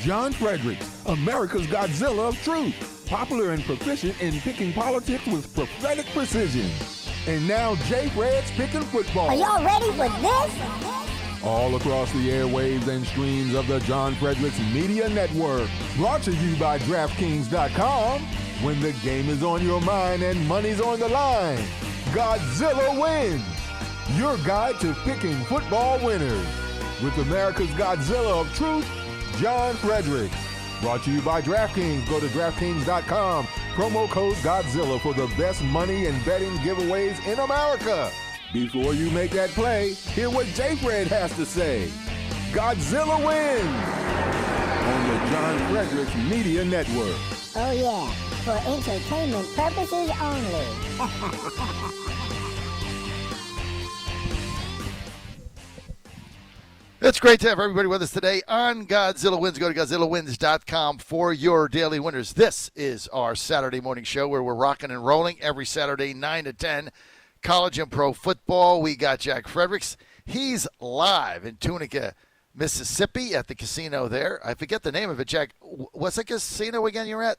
John Fredericks, America's Godzilla of truth, popular and proficient in picking politics with prophetic precision. And now Jay Fred's picking football. Are y'all ready for this? All across the airwaves and streams of the John Fredericks Media Network. Brought to you by DraftKings.com. When the game is on your mind and money's on the line, Godzilla Wins. Your guide to picking football winners. With America's Godzilla of truth, John Fredericks. Brought to you by DraftKings. Go to DraftKings.com. Promo code Godzilla for the best money and betting giveaways in America. Before you make that play, hear what J. Fred has to say. Godzilla wins on the John Fredericks Media Network. Oh yeah, for entertainment purposes only. It's great to have everybody with us today on Godzilla Wins. Go to GodzillaWins.com for your daily winners. This is our Saturday morning show where we're rocking and rolling every Saturday, 9 to 10. College and pro football. We got Jack Fredericks. He's live in Tunica, Mississippi at the casino there. I forget the name of it, Jack. What's the casino again you're at?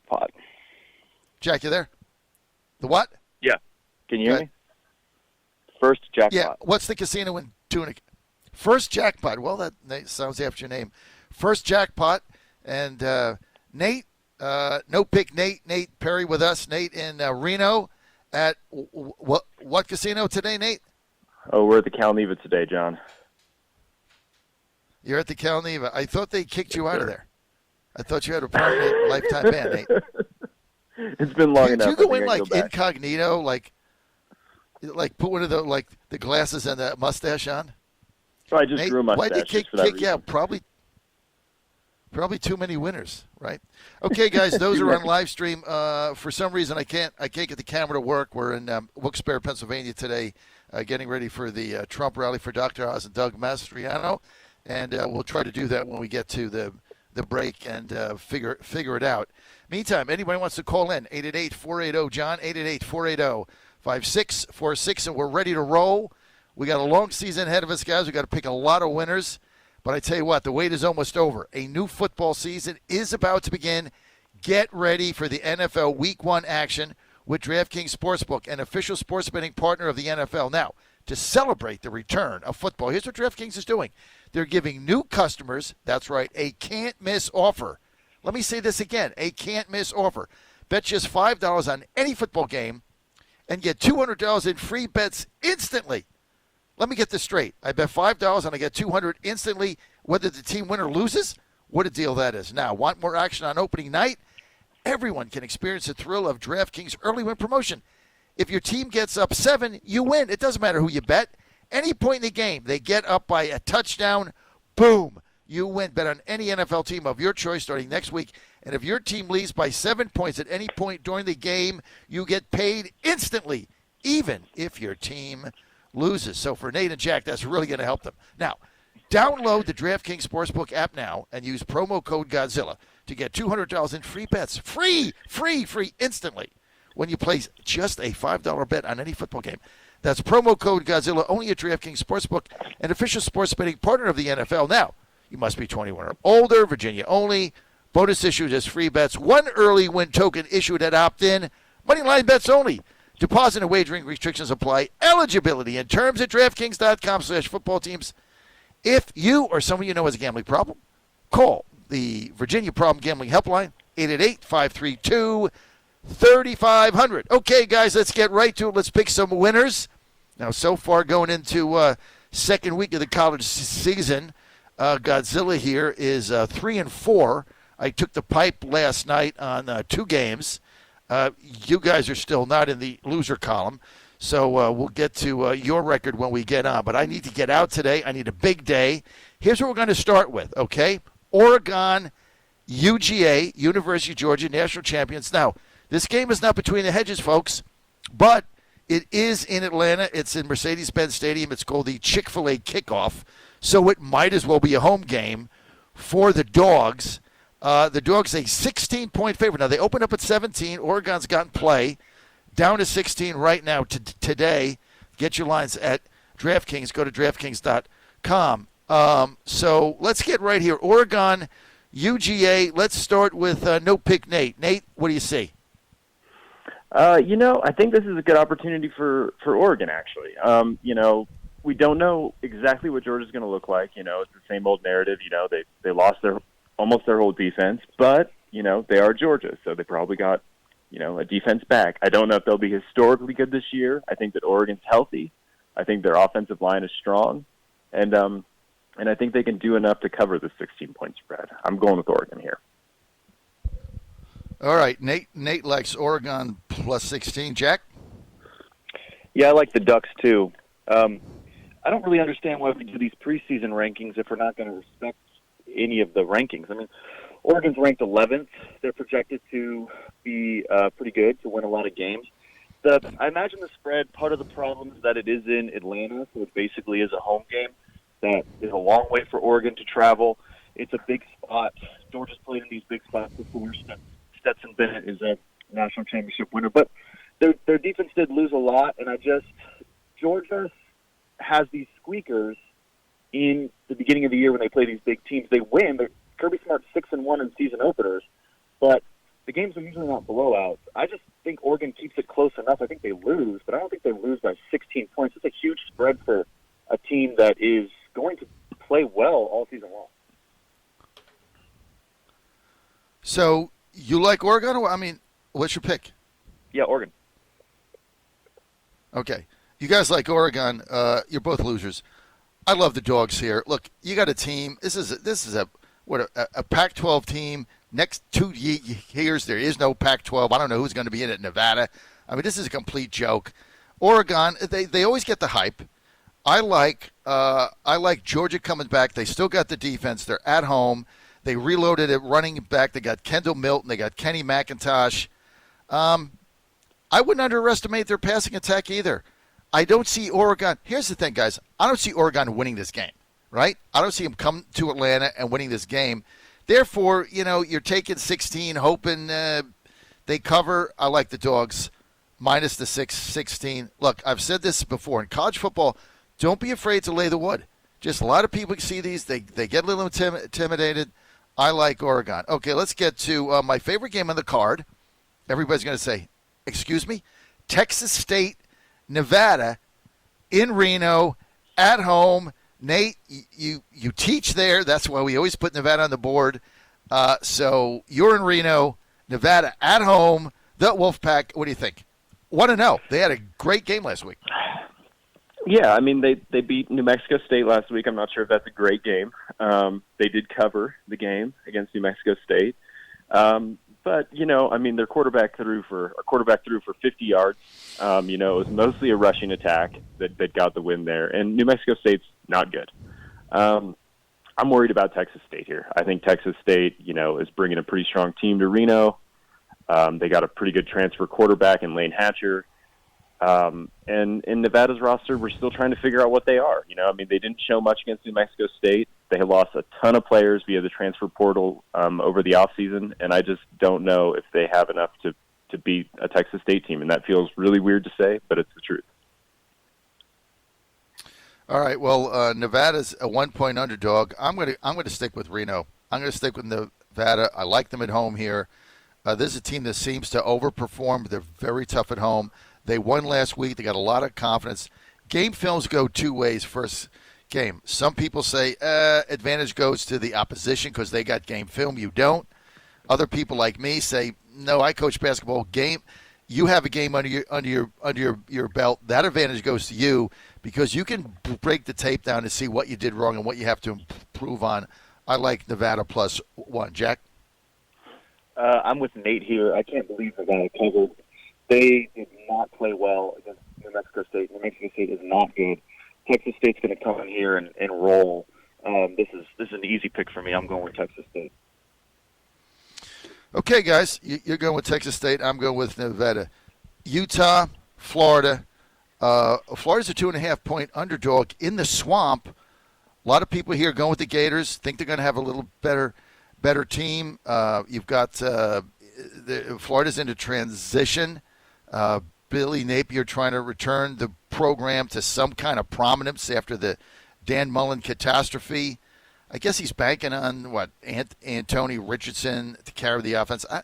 Pot. Jack, you there? The what? Yeah. Can you hear me? First Jackpot. Yeah. What's the casino in Tunica? First Jackpot. Well, that sounds after your name. First Jackpot. And Nate, no pick Nate Perry with us. Nate in Reno at what casino today, Nate? Oh, we're at the Calneva today, John. You're at the Calneva. I thought they kicked you out of there. I thought you had a permanent lifetime ban, Nate. It's been long enough. Did you go in like incognito, like put one of the glasses and the mustache on? So I just Nate, grew a mustache. Why did they kick you out? Probably too many winners, right? Okay, guys, those are on live stream. For some reason, I can't get the camera to work. We're in Wilkes-Barre, Pennsylvania today, getting ready for the Trump rally for Dr. Oz and Doug Mastriano, and we'll try to do that when we get to the break and figure it out. Meantime, anybody wants to call in, 888-480-JOHN, 888-480-5646, and we're ready to roll. We got a long season ahead of us, guys. We got to pick a lot of winners. But I tell you what, the wait is almost over. A new football season is about to begin. Get ready for the NFL Week 1 action with DraftKings Sportsbook, an official sports betting partner of the NFL. Now, to celebrate the return of football, here's what DraftKings is doing. They're giving new customers, that's right, a can't-miss offer. Let me say this again, a can't-miss offer. Bet just $5 on any football game and get $200 in free bets instantly. Let me get this straight. I bet $5 and I get $200 instantly whether the team wins or loses. What a deal that is. Now, want more action on opening night? Everyone can experience the thrill of DraftKings early win promotion. If your team gets up 7, you win. It doesn't matter who you bet. Any point in the game, they get up by a touchdown, boom, you win. Bet on any NFL team of your choice starting next week. And if your team leads by 7 points at any point during the game, you get paid instantly, even if your team loses. So for Nate and Jack, that's really going to help them. Now, download the DraftKings Sportsbook app now and use promo code Godzilla to get $200 in free bets. Free, instantly when you place just a $5 bet on any football game. That's promo code Godzilla only at DraftKings Sportsbook, an official sports betting partner of the NFL. Now, you must be 21 or older, Virginia only. Bonus issued as free bets. One early win token issued at opt-in. Moneyline bets only. Deposit and wagering restrictions apply. Eligibility and terms at DraftKings.com/football teams. If you or someone you know has a gambling problem, call the Virginia Problem Gambling Helpline, 888-532-3500. Okay, guys, let's get right to it. Let's pick some winners. Now, so far going into second week of the college season, Godzilla here is 3-4. I took the pipe last night on 2 games. You guys are still not in the loser column, so we'll get to your record when we get on. But I need to get out today. I need a big day. Here's what we're going to start with, okay? Oregon, UGA, University of Georgia, national champions. Now, this game is not between the hedges, folks, but it is in Atlanta. It's in Mercedes-Benz Stadium. It's called the Chick-fil-A Kickoff, so it might as well be a home game for the Dogs. The Dogs a 16-point favorite. Now, they opened up at 17. Oregon's gotten play. Down to 16 right now today. Get your lines at DraftKings. Go to DraftKings.com. So let's get right here. Oregon, UGA. Let's start with no pick Nate. Nate, what do you see? I think this is a good opportunity for Oregon, actually. We don't know exactly what Georgia's going to look like. It's the same old narrative. They lost almost their whole defense, but, they are Georgia, so they probably got, a defense back. I don't know if they'll be historically good this year. I think that Oregon's healthy. I think their offensive line is strong, and I think they can do enough to cover the 16-point spread. I'm going with Oregon here. All right, Nate likes Oregon plus 16. Jack? Yeah, I like the Ducks, too. I don't really understand why we do these preseason rankings if we're not going to respect any of the rankings. I mean, Oregon's ranked 11th. They're projected to be pretty good, to win a lot of games. I imagine the spread, part of the problem is that it is in Atlanta, so it basically is a home game. That is a long way for Oregon to travel. It's a big spot. Georgia's played in these big spots before. Stetson Bennett is a national championship winner. But their defense did lose a lot, and Georgia has these squeakers in the beginning of the year when they play these big teams. They win. Kirby Smart's 6-1 in season openers, but the games are usually not blowouts. I just think Oregon keeps it close enough. I think they lose, but I don't think they lose by 16 points. It's a huge spread for a team that is going to play well all season long. So you like Oregon? I mean, what's your pick? Yeah, Oregon. Okay. You guys like Oregon. You're both losers. I love the dogs here. Look, you got a team. This is a Pac-12 team. Next 2 years, there is no Pac-12. I don't know who's going to be in it. Nevada. I mean, this is a complete joke. Oregon, they always get the hype. I like Georgia coming back. They still got the defense. They're at home. They reloaded at running back. They got Kendall Milton. They got Kenny McIntosh. I wouldn't underestimate their passing attack either. I don't see Oregon. Here's the thing, guys. I don't see Oregon winning this game, right? I don't see them come to Atlanta and winning this game. Therefore, you're taking 16, hoping they cover. I like the dogs minus the 16. Look, I've said this before. In college football, don't be afraid to lay the wood. Just a lot of people see these. They get a little intimidated. I like Oregon. Okay, let's get to my favorite game on the card. Everybody's going to say, excuse me? Texas State, Nevada, in Reno, at home. Nate, you teach there. That's why we always put Nevada on the board. So you're in Reno, Nevada, at home. The Wolfpack, what do you think? 1-0. They had a great game last week. Yeah, I mean, they beat New Mexico State last week. I'm not sure if that's a great game. They did cover the game against New Mexico State. But, their quarterback threw for 50 yards. It was mostly a rushing attack that got the win there. And New Mexico State's not good. I'm worried about Texas State here. I think Texas State, is bringing a pretty strong team to Reno. They got a pretty good transfer quarterback in Lane Hatcher. And in Nevada's roster, we're still trying to figure out what they are. They didn't show much against New Mexico State. They lost a ton of players via the transfer portal over the offseason, and I just don't know if they have enough to beat a Texas State team, and that feels really weird to say, but it's the truth. All right, well, Nevada's a 1-point underdog. I'm going to stick with Reno. I'm going to stick with Nevada. I like them at home here. This is a team that seems to overperform. They're very tough at home. They won last week. They got a lot of confidence. Game films go two ways first game. Some people say advantage goes to the opposition because they got game film. You don't. Other people like me say, no, I coach basketball. Game, you have a game under your belt. That advantage goes to you because you can break the tape down and see what you did wrong and what you have to improve on. I like Nevada +1. Jack? I'm with Nate here. I can't believe Nevada covered. They did not play well against New Mexico State. New Mexico State is not good. Texas State's going to come in here and roll. This is an easy pick for me. I'm going with Texas State. Okay, guys, you're going with Texas State. I'm going with Nevada. Utah, Florida. Florida's a 2.5-point underdog in the swamp. A lot of people here going with the Gators. Think they're going to have a little better team. You've got Florida's into transition. Billy Napier trying to return the program to some kind of prominence after the Dan Mullen catastrophe. I guess he's banking on Anthony Richardson to carry the offense. I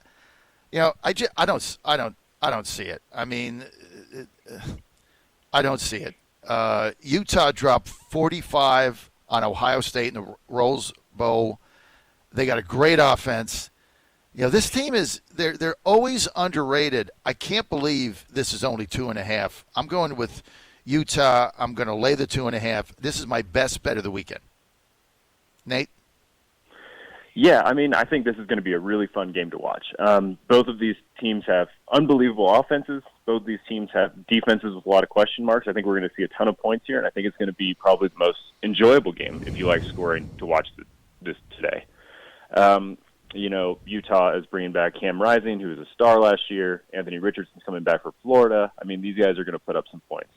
don't see it. I mean, I don't see it. Utah dropped 45 on Ohio State in the Rose Bowl. They got a great offense. This team they're always underrated. I can't believe this is only 2.5. I'm going with Utah. I'm going to lay the 2.5. This is my best bet of the weekend. Nate? Yeah, I mean, I think this is going to be a really fun game to watch. Both of these teams have unbelievable offenses. Both of these teams have defenses with a lot of question marks. I think we're going to see a ton of points here, and I think it's going to be probably the most enjoyable game, if you like scoring, to watch this today. Utah is bringing back Cam Rising, who was a star last year. Anthony Richardson's coming back for Florida. I mean, these guys are going to put up some points.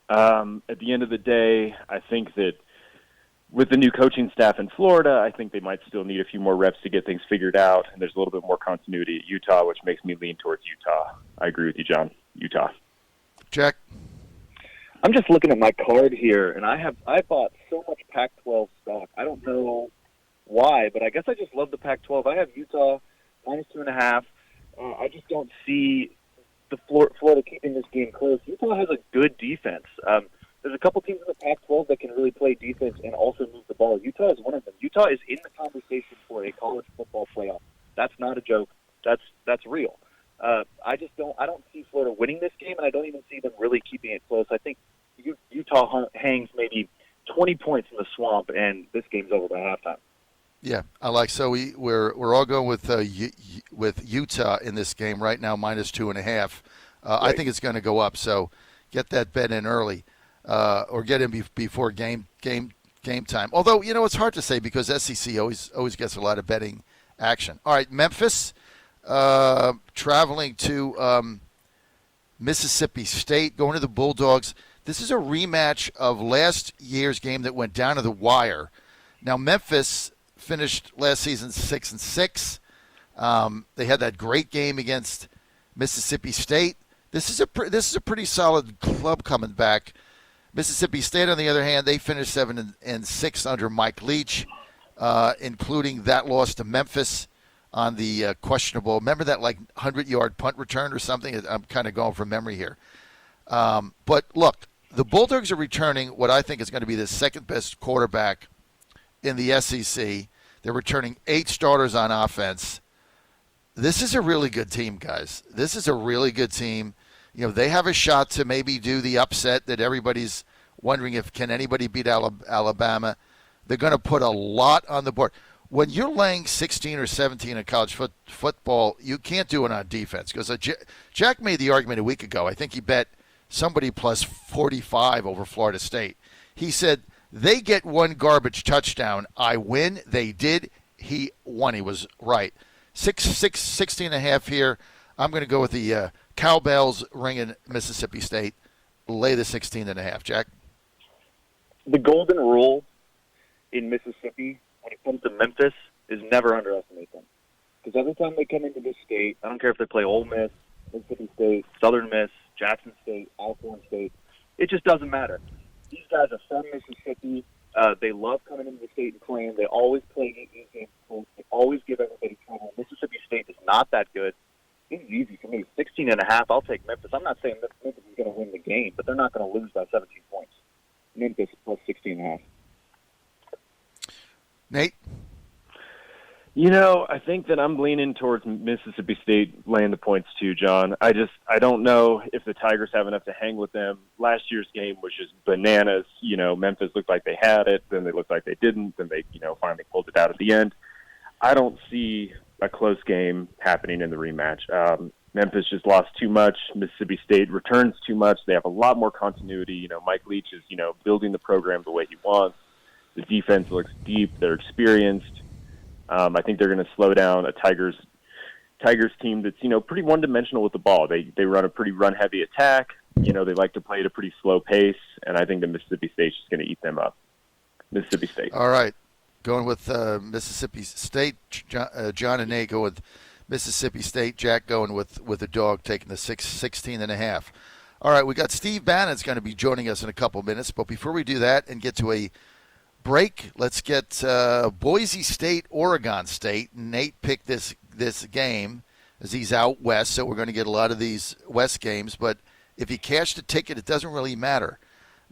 At the end of the day, I think that with the new coaching staff in Florida, I think they might still need a few more reps to get things figured out, and there's a little bit more continuity at Utah, which makes me lean towards Utah. I agree with you, John. Utah. Jack? I'm just looking at my card here, and I bought so much Pac-12 stock. I don't know why, but I guess I just love the Pac-12. I have Utah -2.5. I just don't see the Florida keeping this game close. Utah has a good defense. There's a couple teams in the Pac-12 that can really play defense and also move the ball. Utah is one of them. Utah is in the conversation for a college football playoff. That's not a joke. That's real. I don't see Florida winning this game, and I don't even see them really keeping it close. I think Utah hangs maybe 20 points in the swamp, and this game's over by halftime. Yeah, I like. So we're all going with Utah in this game right now, -2.5. Right. I think it's going to go up. So get that bet in early, or get in before game time. Although it's hard to say because SEC always gets a lot of betting action. All right, Memphis traveling to Mississippi State, going to the Bulldogs. This is a rematch of last year's game that went down to the wire. Now Memphis finished last season 6-6. They had that great game against Mississippi State. This is a pretty solid club coming back. Mississippi State, on the other hand, they finished 7-6 under Mike Leach, including that loss to Memphis on the questionable. Remember that 100-yard punt return or something? I'm kind of going from memory here. But look, the Bulldogs are returning what I think is going to be the second best quarterback in the SEC. They're returning 8 starters on offense. This is a really good team, guys. This is a really good team. They have a shot to maybe do the upset that everybody's wondering if can anybody beat Alabama. They're going to put a lot on the board. When you're laying 16 or 17 in college football, you can't do it on defense. Because Jack made the argument a week ago. I think he bet somebody plus 45 over Florida State. He said, they get one garbage touchdown. I win. They did. He won. He was right. 16.5 here. I'm going to go with the cowbells ringing Mississippi State. Lay the 16.5. Jack? The golden rule in Mississippi when it comes to Memphis is never underestimate them. Because every time they come into this state, I don't care if they play Ole Miss, Mississippi State, Southern Miss, Jackson State, Alcorn State, it just doesn't matter. These guys are from Mississippi. They love coming into the state and playing. They always play these games close. They always give everybody trouble. Mississippi State is not that good. This is easy for me. 16.5, I'll take Memphis. I'm not saying Memphis is going to win the game, but they're not going to lose by 17 points. Memphis plus 16.5. Nate? I think that I'm leaning towards Mississippi State laying the points too, John. I don't know if the Tigers have enough to hang with them. Last year's game was just bananas. Memphis looked like they had it, then they looked like they didn't, then they, finally pulled it out at the end. I don't see a close game happening in the rematch. Memphis just lost too much. Mississippi State returns too much. They have a lot more continuity. Mike Leach is, building the program the way he wants. The defense looks deep. They're experienced. I think they're going to slow down a Tigers team that's, pretty one-dimensional with the ball. They run a pretty run-heavy attack. They like to play at a pretty slow pace, and I think the Mississippi State's just going to eat them up. Mississippi State. All right. Going with Mississippi State. John and Nate go with Mississippi State. Jack going with the dog, taking the 16.5. All right, we got Steve Bannon's going to be joining us in a couple minutes, but before we do that and get to a break, let's get Boise State, Oregon State. Nate picked this game as he's out west, so we're going to get a lot of these west games, but if you cashed a ticket, it doesn't really matter.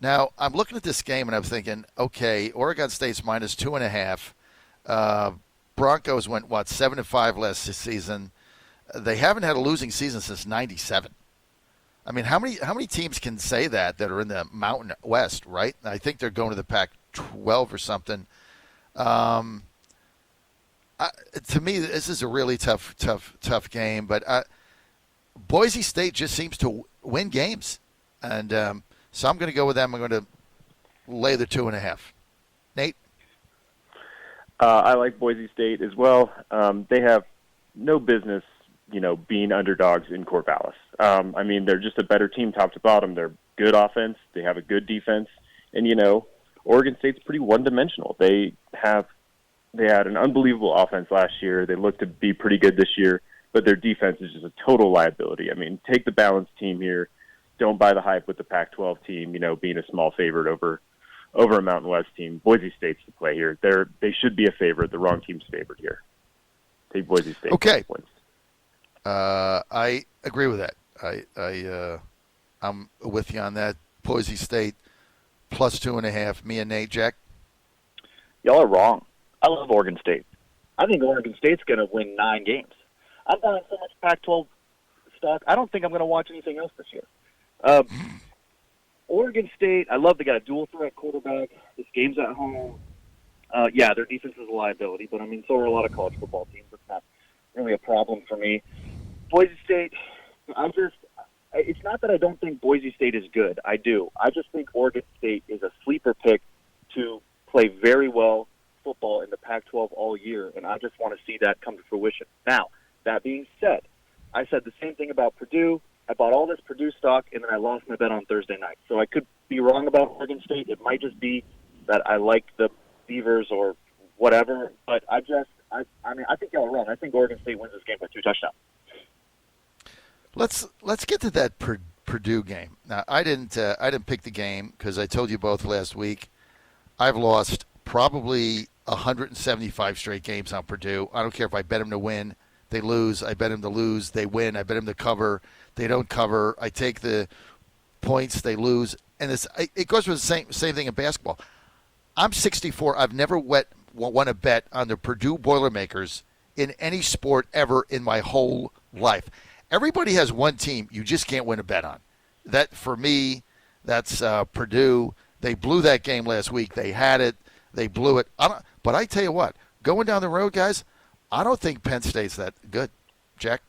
Now, I'm looking at this game and I'm thinking, okay, Oregon State's minus 2.5. Broncos went, 7-5 last season. They haven't had a losing season since '97. I mean, how many teams can say that are in the Mountain West, right? I think they're going to the Pac-12 or something. To me, this is a really tough game. But Boise State just seems to win games, and so I'm going to go with them. I'm going to lay the 2.5. Nate? I like Boise State as well. They have no business, being underdogs in Corvallis. I mean, they're just a better team top to bottom. They're good offense. They have a good defense. And, Oregon State's pretty one-dimensional. They had an unbelievable offense last year. They look to be pretty good this year, but their defense is just a total liability. I mean, take the balanced team here. Don't buy the hype with the Pac-12 team, being a small favorite over a Mountain West team. Boise State's the play here. They should be a favorite. The wrong team's favored here. Take Boise State. Okay. I agree with that. I'm with you on that. Boise State plus 2.5. Me and Nate. Jack? Y'all are wrong. I love Oregon State. I think Oregon State's going to win 9 games. I'm buying so much Pac-12 stock. I don't think I'm going to watch anything else this year. Oregon State, I love they got a dual threat quarterback. This game's at home. Yeah, their defense is a liability, but so are a lot of college football teams. It's not really a problem for me. Boise State, it's not that I don't think Boise State is good. I do. I just think Oregon State is a sleeper pick to play very well football in the Pac-12 all year, and I just want to see that come to fruition. Now, that being said, I said the same thing about Purdue. I bought all this Purdue stock, and then I lost my bet on Thursday night. So I could be wrong about Oregon State. It might just be that I like the Beavers or whatever, but I think y'all are wrong. I think Oregon State wins this game by 2 touchdowns. Let's get to that Purdue game. Now, I didn't pick the game because I told you both last week. I've lost probably 175 straight games on Purdue. I don't care if I bet them to win, they lose. I bet them to lose, they win. I bet them to cover, they don't cover. I take the points, they lose, and it goes with the same thing in basketball. I'm 64. I've never won a bet on the Purdue Boilermakers in any sport ever in my whole life. Everybody has one team you just can't win a bet on. That, for me, that's Purdue. They blew that game last week. They had it. They blew it. But I tell you what, going down the road, guys, I don't think Penn State's that good. Jack?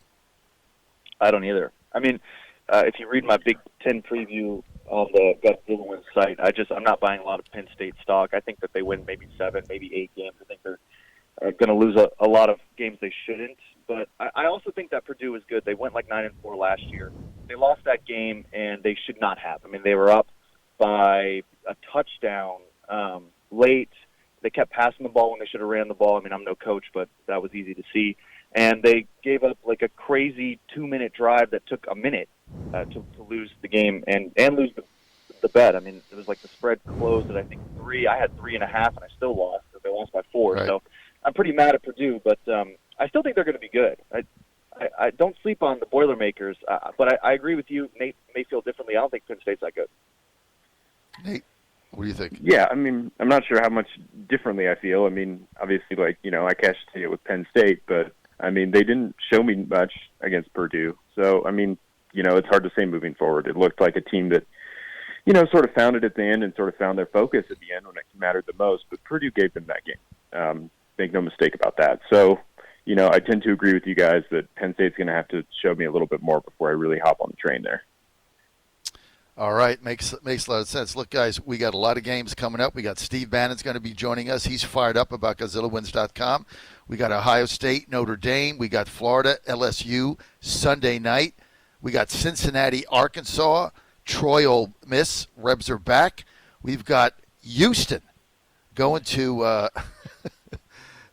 I don't either. If you read my Big Ten preview on the Godzilla Wins site, I'm not buying a lot of Penn State stock. I think that they win maybe 7, maybe 8 games. I think they're going to lose a lot of games they shouldn't. But I also think that Purdue is good. They went 9-4 last year. They lost that game, and they should not have. They were up by a touchdown late. They kept passing the ball when they should have ran the ball. I'm no coach, but that was easy to see. And they gave up a crazy 2-minute drive that took a minute to lose the game and lose the bet. It was the spread closed at, I think, 3. I had 3.5, and I still lost. So they lost by 4. Right. So I'm pretty mad at Purdue, but I still think they're going to be good. I don't sleep on the Boilermakers, but I agree with you. Nate may feel differently. I don't think Penn State's that good. Nate, what do you think? Yeah, I'm not sure how much differently I feel. Obviously, I cashed a ticket with Penn State, but, they didn't show me much against Purdue. So, it's hard to say moving forward. It looked like a team that, sort of found it at the end and sort of found their focus at the end when it mattered the most, but Purdue gave them that game. Make no mistake about that. So, I tend to agree with you guys that Penn State's going to have to show me a little bit more before I really hop on the train there. All right, makes a lot of sense. Look, guys, we got a lot of games coming up. We got Steve Bannon's going to be joining us. He's fired up about GodzillaWins.com. We got Ohio State, Notre Dame. We got Florida, LSU, Sunday night. We got Cincinnati, Arkansas, Troy, Ole Miss. Rebs are back. We've got Houston going to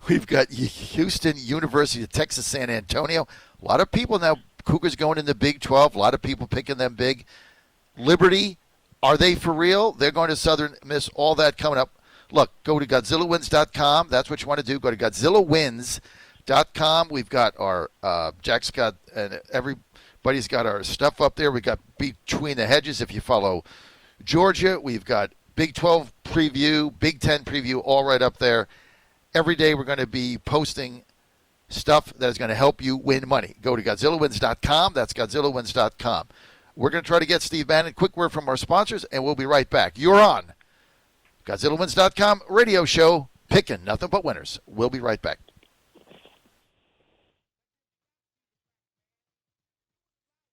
we've got Houston, University of Texas, San Antonio. A lot of people now, Cougars going in the Big 12. A lot of people picking them big. Liberty, are they for real? They're going to Southern Miss. All that coming up. Look, go to GodzillaWins.com. That's what you want to do. Go to GodzillaWins.com. We've got our Jack's got, and everybody's got our stuff up there. We got Between the Hedges. If you follow Georgia, we've got Big 12 preview, Big 10 preview, all right up there. Every day we're going to be posting stuff that is going to help you win money. Go to GodzillaWins.com. That's GodzillaWins.com. We're going to try to get Steve Bannon. Quick word from our sponsors, and we'll be right back. You're on GodzillaWins.com radio show, picking nothing but winners. We'll be right back.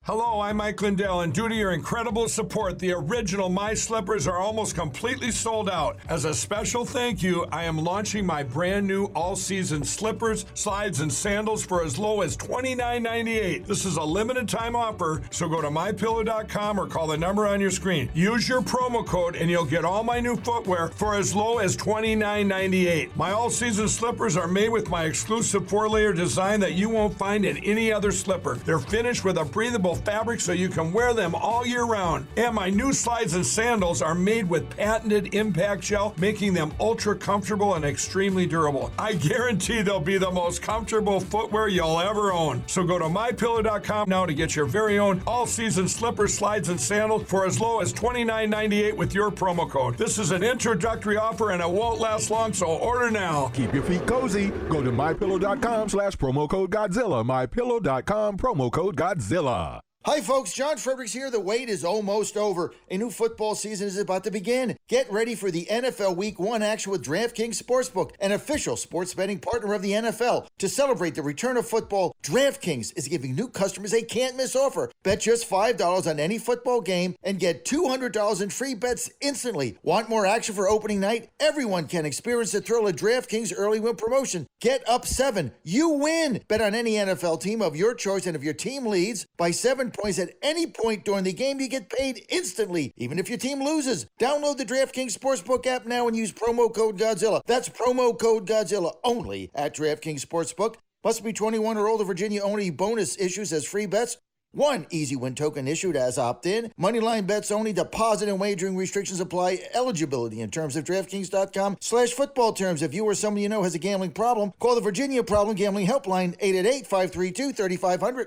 Hello, I'm Mike Lindell, and due to your incredible support, the original My Slippers are almost completely sold out. As a special thank you, I am launching my brand new all-season slippers, slides, and sandals for as low as $29.98. This is a limited time offer, so go to MyPillow.com or call the number on your screen. Use your promo code, and you'll get all my new footwear for as low as $29.98. My all-season slippers are made with my exclusive 4-layer design that you won't find in any other slipper. They're finished with a breathable fabric so you can wear them all year round. And my new slides and sandals are made with patented impact gel, making them ultra comfortable and extremely durable. I guarantee they'll be the most comfortable footwear you'll ever own. So go to MyPillow.com now to get your very own all-season slippers, slides, and sandals for as low as $29.98 with your promo code. This is an introductory offer and it won't last long, so order now. Keep your feet cozy. Go to MyPillow.com/promo code Godzilla. MyPillow.com, promo code Godzilla. Hi, folks. John Fredericks here. The wait is almost over. A new football season is about to begin. Get ready for the NFL Week 1 action with DraftKings Sportsbook, an official sports betting partner of the NFL. To celebrate the return of football, DraftKings is giving new customers a can't-miss offer. Bet just $5 on any football game and get $200 in free bets instantly. Want more action for opening night? Everyone can experience the thrill of DraftKings early win promotion. Get up 7. You win. Bet on any NFL team of your choice, and if your team leads by 7 points at any point during the game, you get paid instantly, even if your team loses. Download the DraftKings Sportsbook app now and use promo code Godzilla. That's promo code Godzilla only at DraftKings Sportsbook. Must be 21 or older. Virginia only. Bonus issues as free bets. 1 easy win token issued as opt-in. Moneyline bets only. Deposit and wagering restrictions apply. Eligibility in terms of DraftKings.com/football terms. If you or someone you know has a gambling problem, call the Virginia Problem Gambling Helpline 888-532-3500.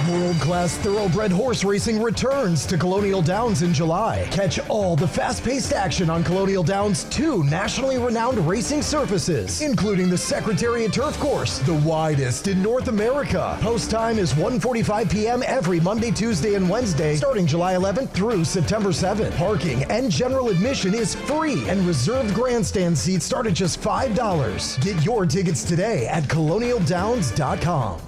World-class thoroughbred horse racing returns to Colonial Downs in July. Catch all the fast-paced action on Colonial Downs' 2 nationally renowned racing surfaces, including the Secretariat Turf Course, the widest in North America. Post time is 1:45 p.m. every Monday, Tuesday, and Wednesday, starting July 11th through September 7th. Parking and general admission is free, and reserved grandstand seats start at just $5. Get your tickets today at colonialdowns.com.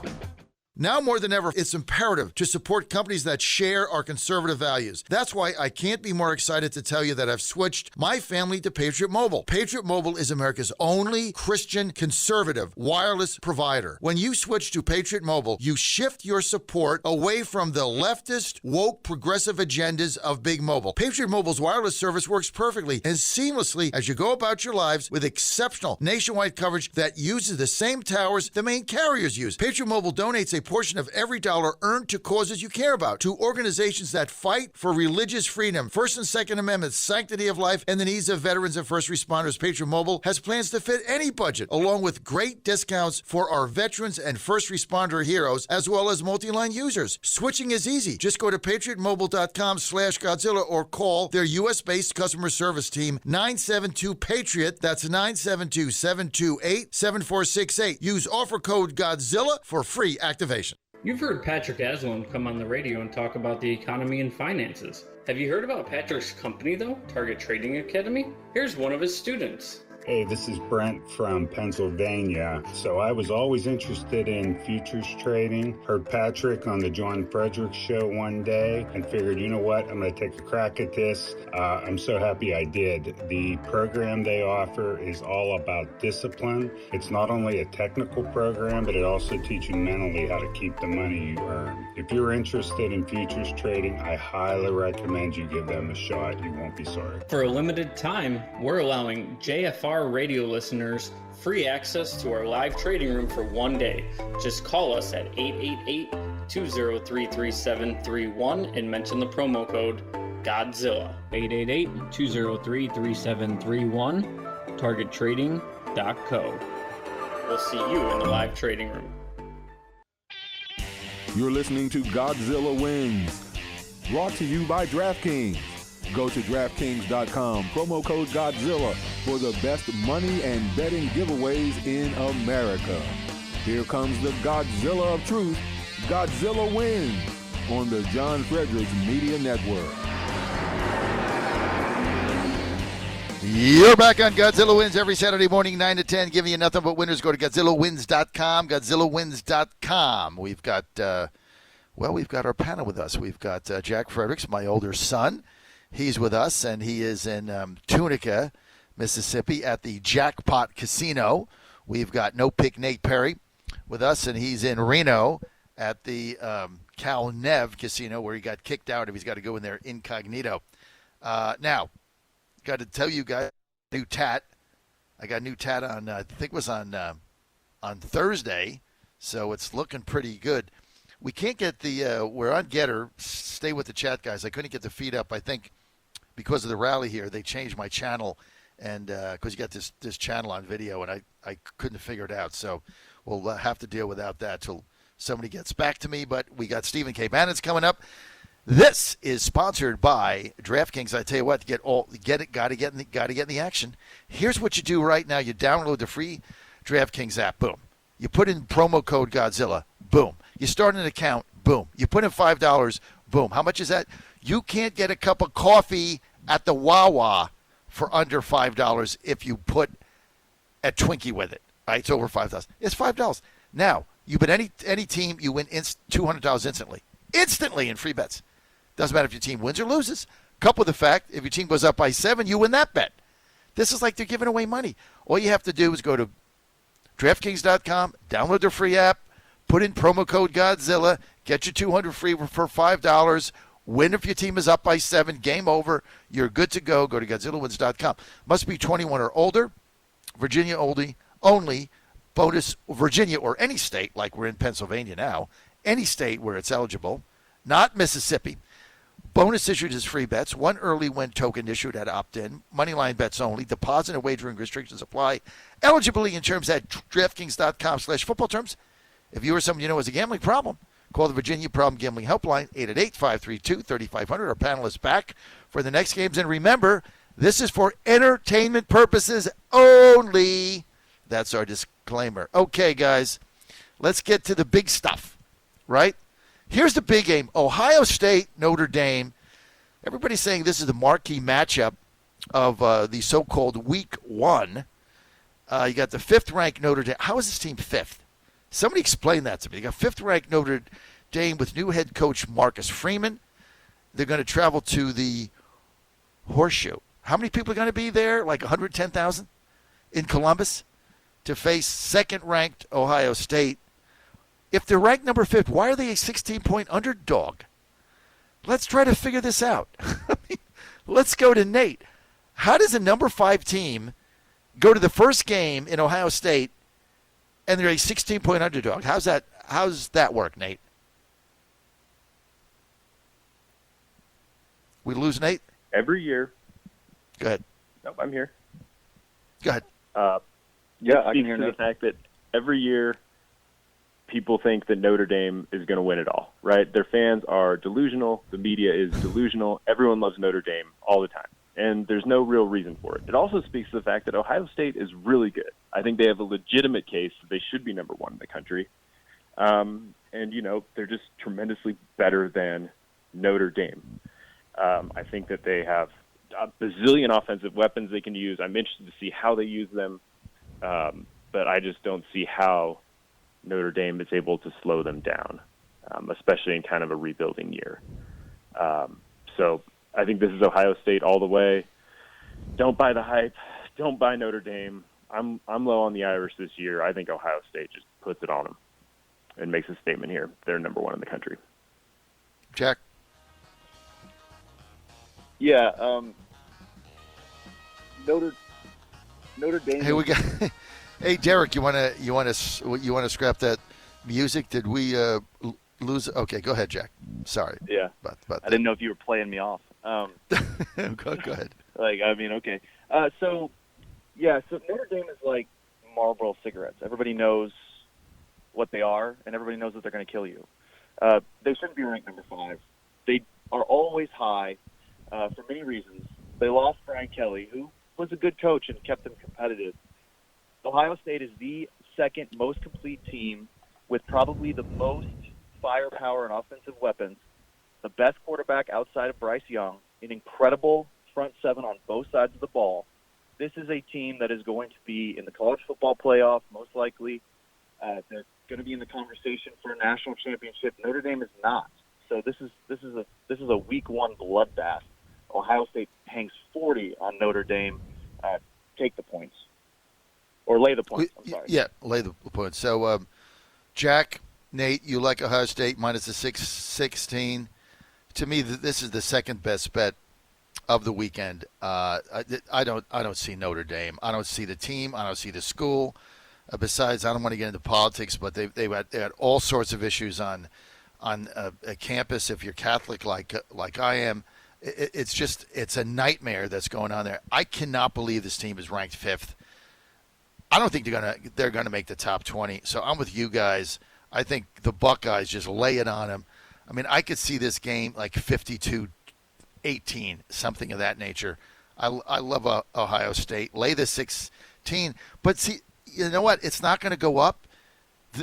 Now more than ever, it's imperative to support companies that share our conservative values. That's why I can't be more excited to tell you that I've switched my family to Patriot Mobile. Patriot Mobile is America's only Christian conservative wireless provider. When you switch to Patriot Mobile, you shift your support away from the leftist, woke, progressive agendas of Big Mobile. Patriot Mobile's wireless service works perfectly and seamlessly as you go about your lives with exceptional nationwide coverage that uses the same towers the main carriers use. Patriot Mobile donates a portion of every dollar earned to causes you care about, to organizations that fight for religious freedom, First and Second Amendments, sanctity of life, and the needs of veterans and first responders. Patriot Mobile has plans to fit any budget, along with great discounts for our veterans and first responder heroes, as well as multi-line users. Switching is easy. Just go to patriotmobile.com/Godzilla or call their U.S.-based customer service team, 972-PATRIOT. That's 972-728-7468. Use offer code Godzilla for free activation. You've heard Patrick Aslan come on the radio and talk about the economy and finances. Have you heard about Patrick's company, though, Target Trading Academy? Here's one of his students. Hey, this is Brent from Pennsylvania. So I was always interested in futures trading. Heard Patrick on the John Fredericks Show one day and figured, you know what, I'm going to take a crack at this. I'm so happy I did. The program they offer is all about discipline. It's not only a technical program, but it also teaches you mentally how to keep the money you earn. If you're interested in futures trading, I highly recommend you give them a shot. You won't be sorry. For a limited time, we're allowing JFR radio listeners free access to our live trading room for one day. Just call us at 888-203-3731 and mention the promo code Godzilla. 888-203-3731, targettrading.co. We'll see you in the live trading room. You're listening to Godzilla Wins, brought to you by DraftKings. Go to DraftKings.com, promo code Godzilla for the best money and betting giveaways in America. Here comes the Godzilla of truth, Godzilla Wins, on the John Fredericks Media Network. You're back on Godzilla Wins every Saturday morning, 9 to 10, giving you nothing but winners. Go to GodzillaWins.com, GodzillaWins.com. We've got our panel with us. We've got Jack Fredericks, my older son. He's with us, and he is in Tunica, Mississippi, at the Jackpot Casino. We've got No Pick Nate Perry with us, and he's in Reno at the Cal Nev Casino, where he got kicked out if he's got to go in there incognito. Now, got to tell you guys, new tat. I got a new tat on, I think it was on Thursday, so it's looking pretty good. We can't get we're on Getter. Stay with the chat, guys. I couldn't get the feed up. I think because of the rally here, they changed my channel, and because you got this channel on video, and I couldn't figure it out. So we'll have to deal without that till somebody gets back to me. But we got Stephen K. Bannon's coming up. This is sponsored by DraftKings. I tell you what, gotta get in the action. Here's what you do right now. You download the free DraftKings app. Boom. You put in promo code Godzilla. Boom. You start an account. Boom. You put in $5. Boom. How much is that? You can't get a cup of coffee at the Wawa for under $5 if you put a Twinkie with it. All right, it's over $5. It's $5. Now, you bet any team, you win $200 instantly. Instantly in free bets. Doesn't matter if your team wins or loses. Couple with the fact, if your team goes up by 7, you win that bet. This is like they're giving away money. All you have to do is go to DraftKings.com, download their free app, put in promo code Godzilla, get your $200 free for $5, win if your team is up by 7, game over, you're good to go. Go to GodzillaWins.com. Must be 21 or older, Virginia only, bonus Virginia or any state, like we're in Pennsylvania now, any state where it's eligible, not Mississippi. Bonus issued as free bets. One early win token issued at opt-in. Moneyline bets only. Deposit and wagering restrictions apply. Eligibility and terms at DraftKings.com/football terms. If you or someone you know has a gambling problem, call the Virginia Problem Gambling Helpline, 888-532-3500. Our panel is back for the next games. And remember, this is for entertainment purposes only. That's our disclaimer. Okay, guys, let's get to the big stuff, right? Here's the big game. Ohio State, Notre Dame. Everybody's saying this is the marquee matchup of the so-called Week 1. You got the 5th-ranked Notre Dame. How is this team 5th? Somebody explain that to me. You got 5th-ranked Notre Dame with new head coach Marcus Freeman. They're going to travel to the Horseshoe. How many people are going to be there? Like 110,000 in Columbus to face 2nd-ranked Ohio State. If they're ranked number 5th, why are they a 16-point underdog? Let's try to figure this out. Let's go to Nate. How does a number 5 team go to the first game in Ohio State and they're a 16-point underdog? How's that work, Nate? We lose Nate? Every year. Go ahead. Nope, I'm here. Go ahead. Yeah, I can hear the fact that every year people think that Notre Dame is going to win it all, right? Their fans are delusional. The media is delusional. Everyone loves Notre Dame all the time, and there's no real reason for it. It also speaks to the fact that Ohio State is really good. I think they have a legitimate case that they should be number 1 in the country. And, they're just tremendously better than Notre Dame. I think that they have a bazillion offensive weapons they can use. I'm interested to see how they use them, but I just don't see how Notre Dame is able to slow them down, especially in kind of a rebuilding year. So I think this is Ohio State all the way. Don't buy the hype. Don't buy Notre Dame. I'm low on the Irish this year. I think Ohio State just puts it on them and makes a statement here. They're number 1 in the country. Jack? Yeah. Notre Dame. Hey, we got. Hey, Derek, you wanna scrap that music? Did we lose. Okay, go ahead, Jack. Sorry. Yeah. But I didn't know if you were playing me off. go ahead. Okay. So Notre Dame is like Marlboro cigarettes. Everybody knows what they are, and everybody knows that they're going to kill you. They shouldn't be ranked number 5. They are always high for many reasons. They lost Brian Kelly, who was a good coach and kept them competitive. Ohio State is the second most complete team with probably the most firepower and offensive weapons, the best quarterback outside of Bryce Young, an incredible front seven on both sides of the ball. This is a team that is going to be in the college football playoff, most likely. They're going to be in the conversation for a national championship. Notre Dame is not. So this is a week 1 bloodbath. Ohio State hangs 40 on Notre Dame. Take the points. Or lay the points, I'm sorry. Yeah, lay the points. So, Jack, Nate, you like Ohio State minus the 16. To me, this is the second best bet of the weekend. I don't see Notre Dame. I don't see the team. I don't see the school. Besides, I don't want to get into politics, but they had all sorts of issues on a campus. If you're Catholic like I am, it's a nightmare that's going on there. I cannot believe this team is ranked 5th. I don't think they're gonna make the top 20. So I'm with you guys. I think the Buckeyes just lay it on them. I mean, I could see this game like 52-18, something of that nature. I love Ohio State. Lay the 16. But see, you know what? It's not going to go up.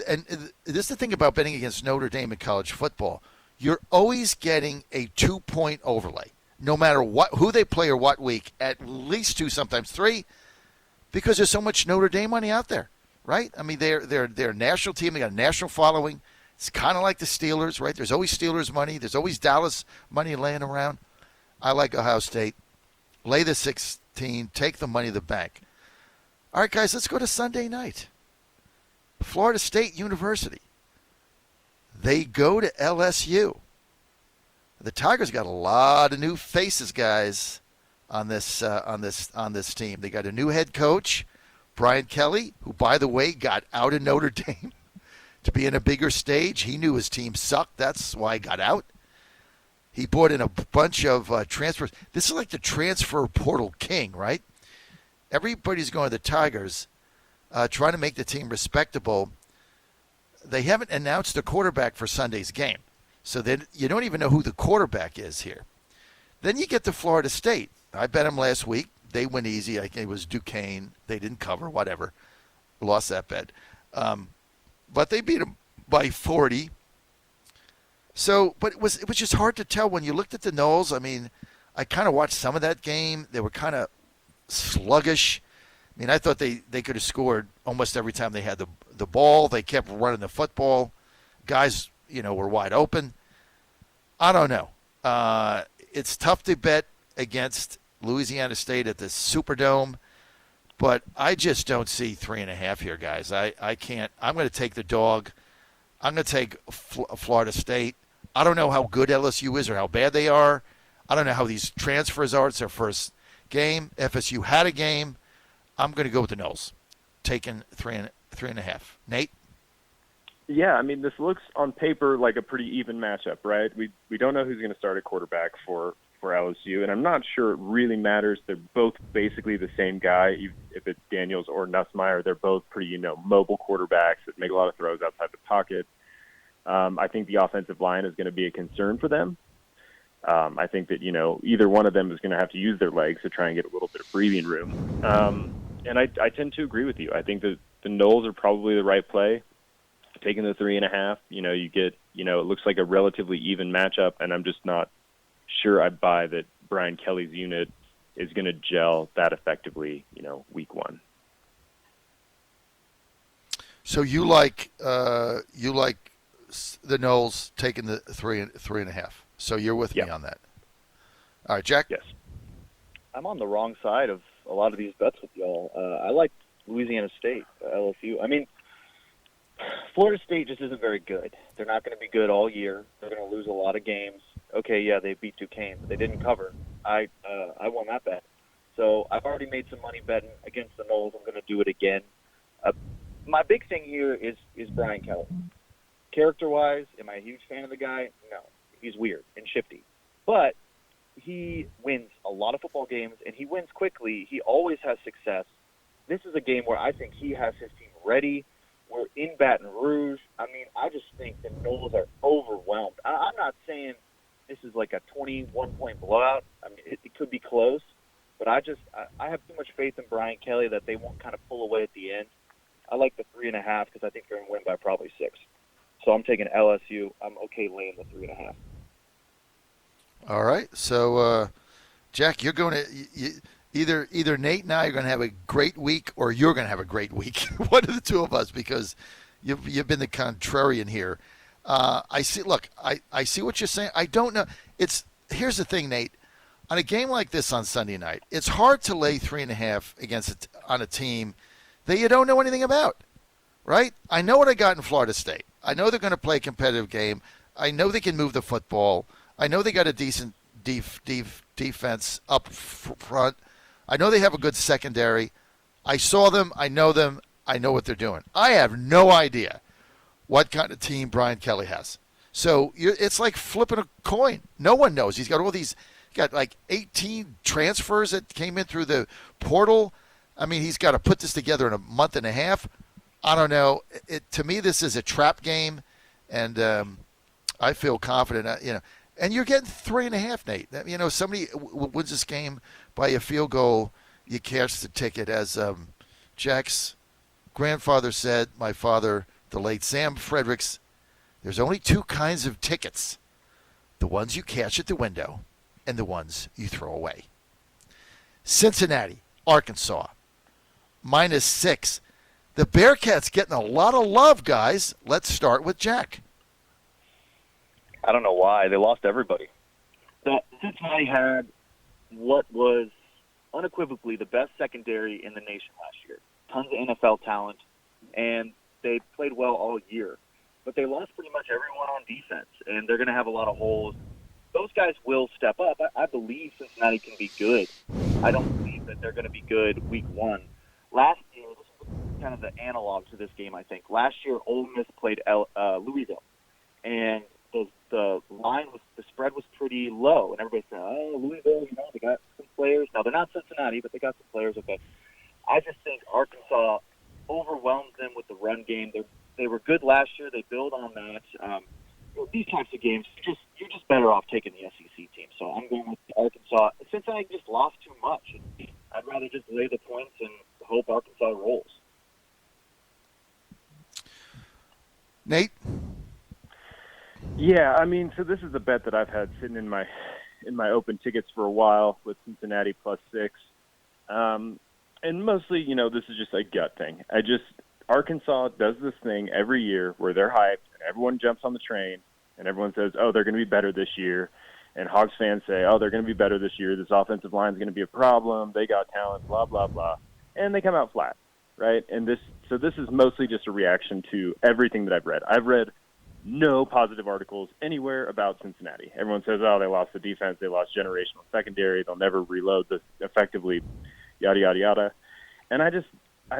And this is the thing about betting against Notre Dame in college football. You're always getting a 2-point overlay, no matter who they play or what week, at least 2, sometimes 3, because there's so much Notre Dame money out there, right? I mean, they're a national team. They got a national following. It's kind of like the Steelers, right? There's always Steelers money. There's always Dallas money laying around. I like Ohio State. Lay the 16. Take the money to the bank. All right, guys, let's go to Sunday night. Florida State University. They go to LSU. The Tigers got a lot of new faces, guys, on this team. They got a new head coach, Brian Kelly, who, by the way, got out of Notre Dame to be in a bigger stage. He knew his team sucked. That's why he got out. He brought in a bunch of transfers. This is like the transfer portal king, right? Everybody's going to the Tigers, trying to make the team respectable. They haven't announced the quarterback for Sunday's game, so then you don't even know who the quarterback is here. Then you get to Florida State. I bet them last week. They went easy. I think it was Duquesne. They didn't cover, whatever. Lost that bet. But they beat them by 40. So, but it was just hard to tell when you looked at the Noles. I mean, I kind of watched some of that game. They were kind of sluggish. I mean, I thought they could have scored almost every time they had the ball. They kept running the football. Guys, were wide open. I don't know. It's tough to bet against Louisiana State at the Superdome, but I just don't see 3.5 here, guys. I can't. I'm going to take the dog. I'm going to take Florida State. I don't know how good LSU is or how bad they are. I don't know how these transfers are. It's their first game. FSU had a game. I'm going to go with the Noles, taking 3.5. Nate? Yeah, I mean, this looks on paper like a pretty even matchup, right? We don't know who's going to start at quarterback for LSU, and I'm not sure it really matters. They're both basically the same guy. If it's Daniels or Nussmeier, they're both pretty, mobile quarterbacks that make a lot of throws outside the pocket. I think the offensive line is going to be a concern for them. I think that, either one of them is going to have to use their legs to try and get a little bit of breathing room. And I tend to agree with you. I think that the Noles are probably the right play. Taking the 3.5, you get, it looks like a relatively even matchup, and I'm just not sure I buy that Brian Kelly's unit is going to gel that effectively, week 1. So you like the Noles taking the 3.5. So you're with me on that. All right, Jack? Yes. I'm on the wrong side of a lot of these bets with y'all. I like Louisiana State, LSU. I mean, Florida State just isn't very good. They're not going to be good all year. They're going to lose a lot of games. Okay, yeah, they beat Duquesne, but they didn't cover. I won that bet. So I've already made some money betting against the Noles. I'm going to do it again. My big thing here is Brian Kelly. Character-wise, am I a huge fan of the guy? No. He's weird and shifty. But he wins a lot of football games, and he wins quickly. He always has success. This is a game where I think he has his team ready. We're in Baton Rouge. I mean, I just think the Noles are overwhelmed. I'm not saying this is like a 21-point blowout. I mean, it could be close. But I have too much faith in Brian Kelly that they won't kind of pull away at the end. I like the 3.5 because I think they're going to win by probably 6. So I'm taking LSU. I'm okay laying the 3.5. All right. So, Jack, you're going to either Nate and I are going to have a great week, or you're going to have a great week. One of the two of us, because you've been the contrarian here. I see. Look, I see what you're saying. I don't know. Here's the thing, Nate. On a game like this on Sunday night, it's hard to lay 3.5 on a team that you don't know anything about, right? I know what I got in Florida State. I know they're going to play a competitive game. I know they can move the football. I know they got a decent defense up front. I know they have a good secondary. I saw them. I know them. I know what they're doing. I have no idea what kind of team Brian Kelly has. So it's like flipping a coin. No one knows. He's got all these. Got like 18 transfers that came in through the portal. I mean, he's got to put this together in a month and a half. I don't know. To me, this is a trap game, and I feel confident. And you're getting 3.5, Nate. Somebody wins this game by a field goal, you cash the ticket. As Jack's grandfather said, my father, the late Sam Fredericks, there's only 2 kinds of tickets: the ones you cash at the window, and the ones you throw away. Cincinnati, Arkansas, -6. The Bearcats getting a lot of love, guys. Let's start with Jack. I don't know why. They lost everybody. Cincinnati had what was unequivocally the best secondary in the nation last year. Tons of NFL talent, and they played well all year. But they lost pretty much everyone on defense, and they're going to have a lot of holes. Those guys will step up. I believe Cincinnati can be good. I don't believe that they're going to be good week 1. Last year, this is kind of the analog to this game, I think. Last year, Ole Miss played Louisville, and the spread was pretty low, and everybody said, "Oh, Louisville, they got some players." Now they're not Cincinnati, but they got some players. Okay, I just think Arkansas overwhelmed them with the run game. They were good last year. They build on that. These types of games, you're just better off taking the SEC team. So I'm going with Arkansas. Cincinnati just lost too much. I'd rather just lay the points and hope Arkansas rolls. Nate? Yeah, I mean, so this is a bet that I've had sitting in my open tickets for a while with Cincinnati +6. And mostly, this is just a gut thing. Arkansas does this thing every year where they're hyped and everyone jumps on the train and everyone says, oh, they're going to be better this year. And Hogs fans say, oh, they're going to be better this year. This offensive line is going to be a problem. They got talent, blah, blah, blah. And they come out flat, right? And this is mostly just a reaction to everything that I've read. I've read no positive articles anywhere about Cincinnati. Everyone says, oh, they lost the defense. They lost generational secondary. They'll never reload this effectively, yada, yada, yada. And I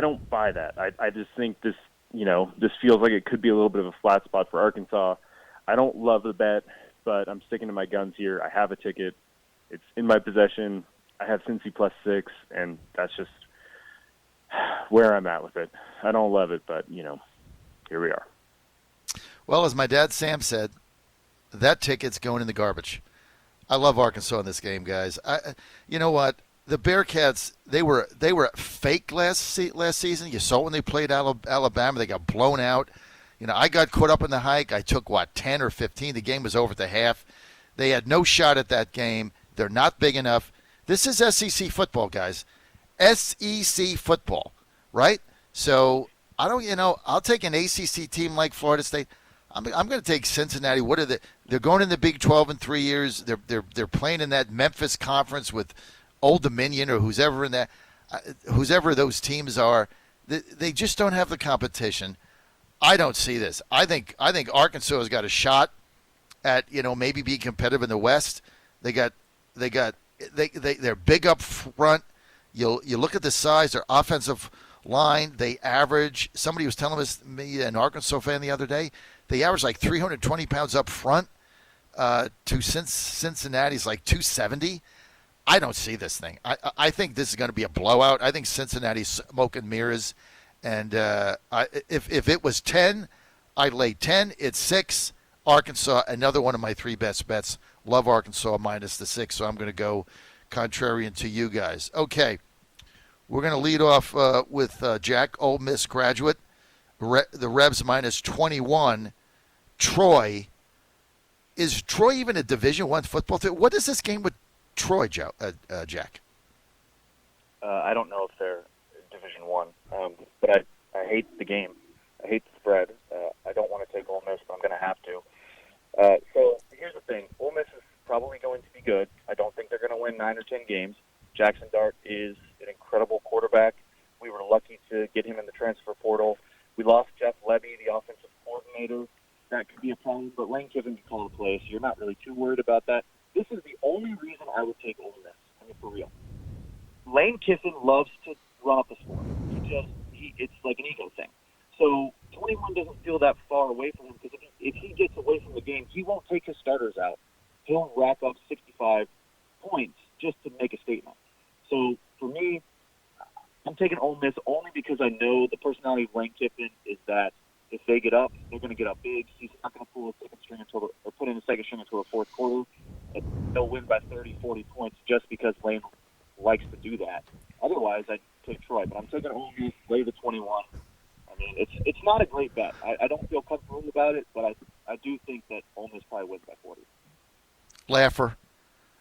don't buy that. I just think this feels like it could be a little bit of a flat spot for Arkansas. I don't love the bet, but I'm sticking to my guns here. I have a ticket. It's in my possession. I have Cincy +6, and that's just where I'm at with it. I don't love it, but, here we are. Well, as my dad Sam said, that ticket's going in the garbage. I love Arkansas in this game, guys. You know what? The Bearcats, they were fake last season. You saw when they played Alabama, they got blown out. I got caught up in the hike. I took, 10 or 15. The game was over at the half. They had no shot at that game. They're not big enough. This is SEC football, guys. SEC football, right? So, I'll take an ACC team like Florida State. I'm going to take Cincinnati. They're going in the Big 12 in 3 years. They're playing in that Memphis conference with Old Dominion or whoever those teams are. They just don't have the competition. I don't see this. I think Arkansas has got a shot at maybe being competitive in the West. They're big up front. You look at the size, their offensive line. They average. Somebody was telling me, an Arkansas fan the other day, They average like 320 pounds up front. To Cincinnati's like 270. I don't see this thing. I think this is going to be a blowout. I think Cincinnati's smoke and mirrors. And if it was 10, I'd lay 10. It's 6. Arkansas, another one of my 3 best bets. Love Arkansas minus the 6, so I'm going to go contrarian to you guys. Okay, we're going to lead off with Jack, Ole Miss graduate. The Rebs minus 21. Troy. Is Troy even a Division I football team? What is this game with Troy, Jack? I don't know if they're Division I, but I hate the game. I hate the spread. I don't want to take Ole Miss, but I'm going to have to. So here's the thing. Ole Miss is probably going to be good. I don't think they're going to win 9 or 10 games. Jackson Dart is an incredible quarterback. We were lucky to get him in the transfer portal. We lost Jeff Levy, the offensive coordinator. That could be a problem, but Lane Kiffin can call the play, so you're not really too worried about that. This is the only reason I would take Ole Miss. I mean, for real. Lane Kiffin loves to run up the score. It's like an ego thing. So 21 doesn't feel that far away from him because if he gets away from the game, he won't take his starters out. He'll rack up 65 points just to make a statement. So for me, I'm taking Ole Miss only because I know the personality of Lane Kiffin is that if they get up, they're going to get up big. He's not going to pull a second string or put in a second string until the fourth quarter. And they'll win by 30, 40 points just because Lane likes to do that. Otherwise, I'd take Troy, but I'm taking Ole Miss, lay the 21. I mean, it's not a great bet. I don't feel comfortable about it, but I do think that Ole Miss probably wins by 40. Laugher.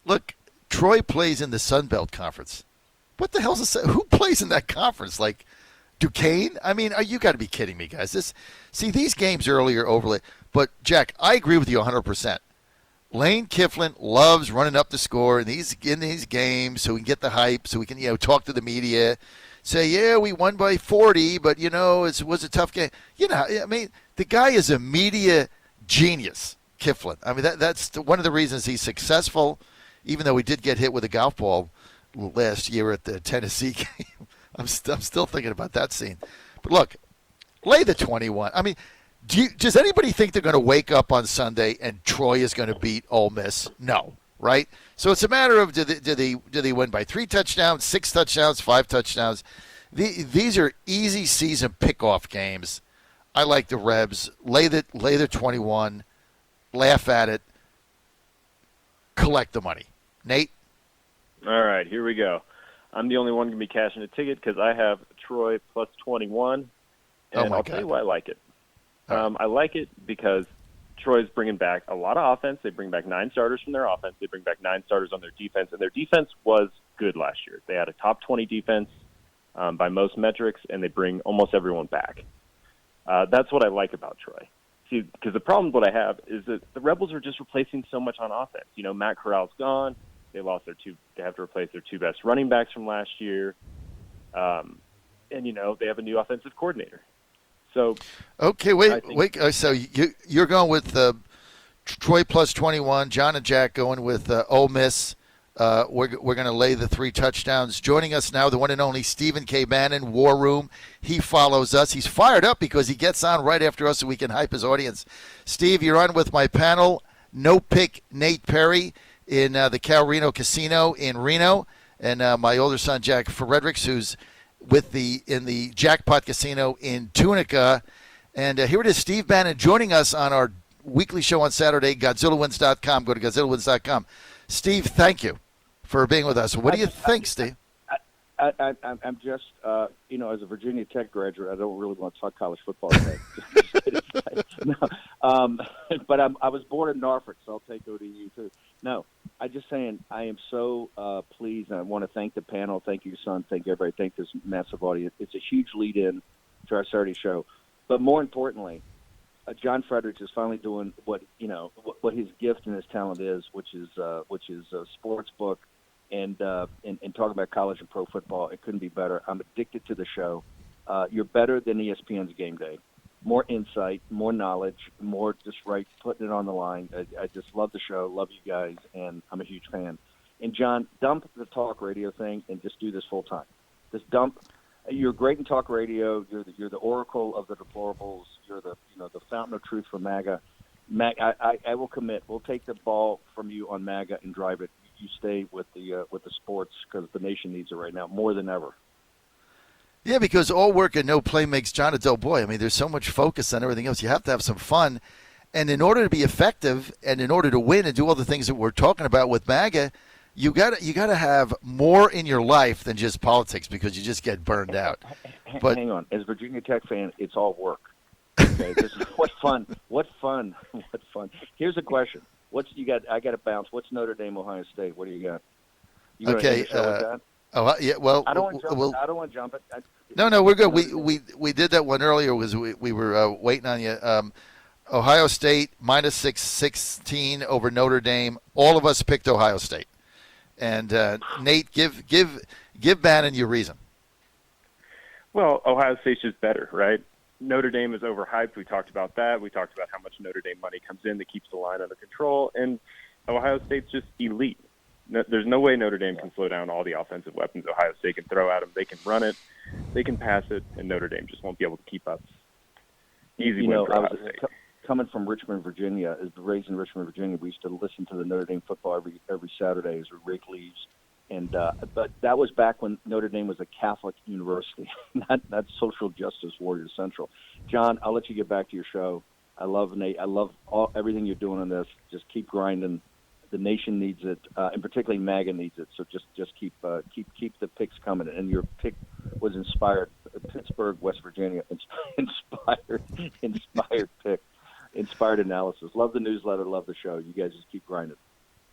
Look, Troy plays in the Sun Belt Conference. What the hell's this? Who plays in that conference? Like Duquesne? I mean, you got to be kidding me, guys. These games earlier overlay. But, Jack, I agree with you 100%. Lane Kiffin loves running up the score in these games so we can get the hype, so we can talk to the media, say, yeah, we won by 40, but, it was a tough game. I mean, the guy is a media genius, Kiffin. I mean, that's one of the reasons he's successful, even though he did get hit with a golf ball last year at the Tennessee game. I'm still thinking about that scene. But look, lay the 21. I mean, does anybody think they're going to wake up on Sunday and Troy is going to beat Ole Miss? No, right? So it's a matter of do they win by 3 touchdowns, 6 touchdowns, 5 touchdowns? These are easy season pickoff games. I like the Rebs. Lay the 21. Laugh at it. Collect the money. Nate? All right, here we go. I'm the only one going to be cashing a ticket because I have Troy plus 21, and I'll tell you why I like it. I like it because Troy's bringing back a lot of offense. They bring back 9 starters from their offense. They bring back 9 starters on their defense, and their defense was good last year. They had a top 20 defense by most metrics, and they bring almost everyone back. That's what I like about Troy. See, because the problem what I have is that the Rebels are just replacing so much on offense. Matt Corral's gone. They lost they have to replace their 2 best running backs from last year. And, they have a new offensive coordinator. So okay, wait. So you're going with Troy plus 21. John and Jack going with Ole Miss. We're going to lay the 3 touchdowns. Joining us now, the one and only Stephen K. Bannon, War Room. He follows us. He's fired up because he gets on right after us so we can hype his audience. Steve, you're on with my panel. No pick Nate Perry in the Cal Reno Casino in Reno, and my older son Jack Fredericks, who's in the Jackpot Casino in Tunica. And here it is, Steve Bannon joining us on our weekly show on Saturday, GodzillaWins.com. Go to GodzillaWins.com. Steve, thank you for being with us. What do you think, Steve? I'm just, as a Virginia Tech graduate, I don't really want to talk college football today. But I was born in Norfolk, so I'll take ODU too. No, I'm just saying I am so pleased, and I want to thank the panel, thank you, son, thank everybody, thank this massive audience. It's a huge lead-in to our Saturday show. But more importantly, John Fredericks is finally doing what his gift and his talent is, which is a sports book and talking about college and pro football. It couldn't be better. I'm addicted to the show. You're better than ESPN's Game Day. More insight, more knowledge, more just putting it on the line. I just love the show, love you guys, and I'm a huge fan. And John, dump the talk radio thing and just do this full time. Just dump. You're great in talk radio. You're the oracle of the deplorables. You're the fountain of truth for MAGA. I will commit. We'll take the ball from you on MAGA and drive it. You stay with the sports because the nation needs it right now more than ever. Yeah, because all work and no play makes John a dull boy. I mean, there's so much focus on everything else. You have to have some fun. And in order to be effective and in order to win and do all the things that we're talking about with MAGA, you got to have more in your life than just politics because you just get burned out. But hang on. As a Virginia Tech fan, it's all work. Okay, what fun. Here's a question. I got to bounce. What's Notre Dame, Ohio State? What do you got? You okay. Yeah. Well, I don't want to jump it. No, we're good. We did that one earlier. We were waiting on you. Ohio State minus 16 over Notre Dame. All of us picked Ohio State. And Nate, give Bannon your reason. Well, Ohio State's just better, right? Notre Dame is overhyped. We talked about that. We talked about how much Notre Dame money comes in that keeps the line under control. And Ohio State's just elite. There's no way Notre Dame can slow down all the offensive weapons Ohio State can throw at them. They can run it, they can pass it, and Notre Dame just won't be able to keep up. Easy win for Ohio State. Coming from Richmond, Virginia, raised in Richmond, Virginia, we used to listen to the Notre Dame football every Saturday as Rick leaves. And but that was back when Notre Dame was a Catholic university, not social justice warrior central. John, I'll let you get back to your show. I love Nate. I love everything you're doing on this. Just keep grinding. The nation needs it, and particularly MAGA needs it. So just keep the picks coming. And your pick was inspired. Pittsburgh, West Virginia, inspired pick, inspired analysis. Love the newsletter. Love the show. You guys just keep grinding.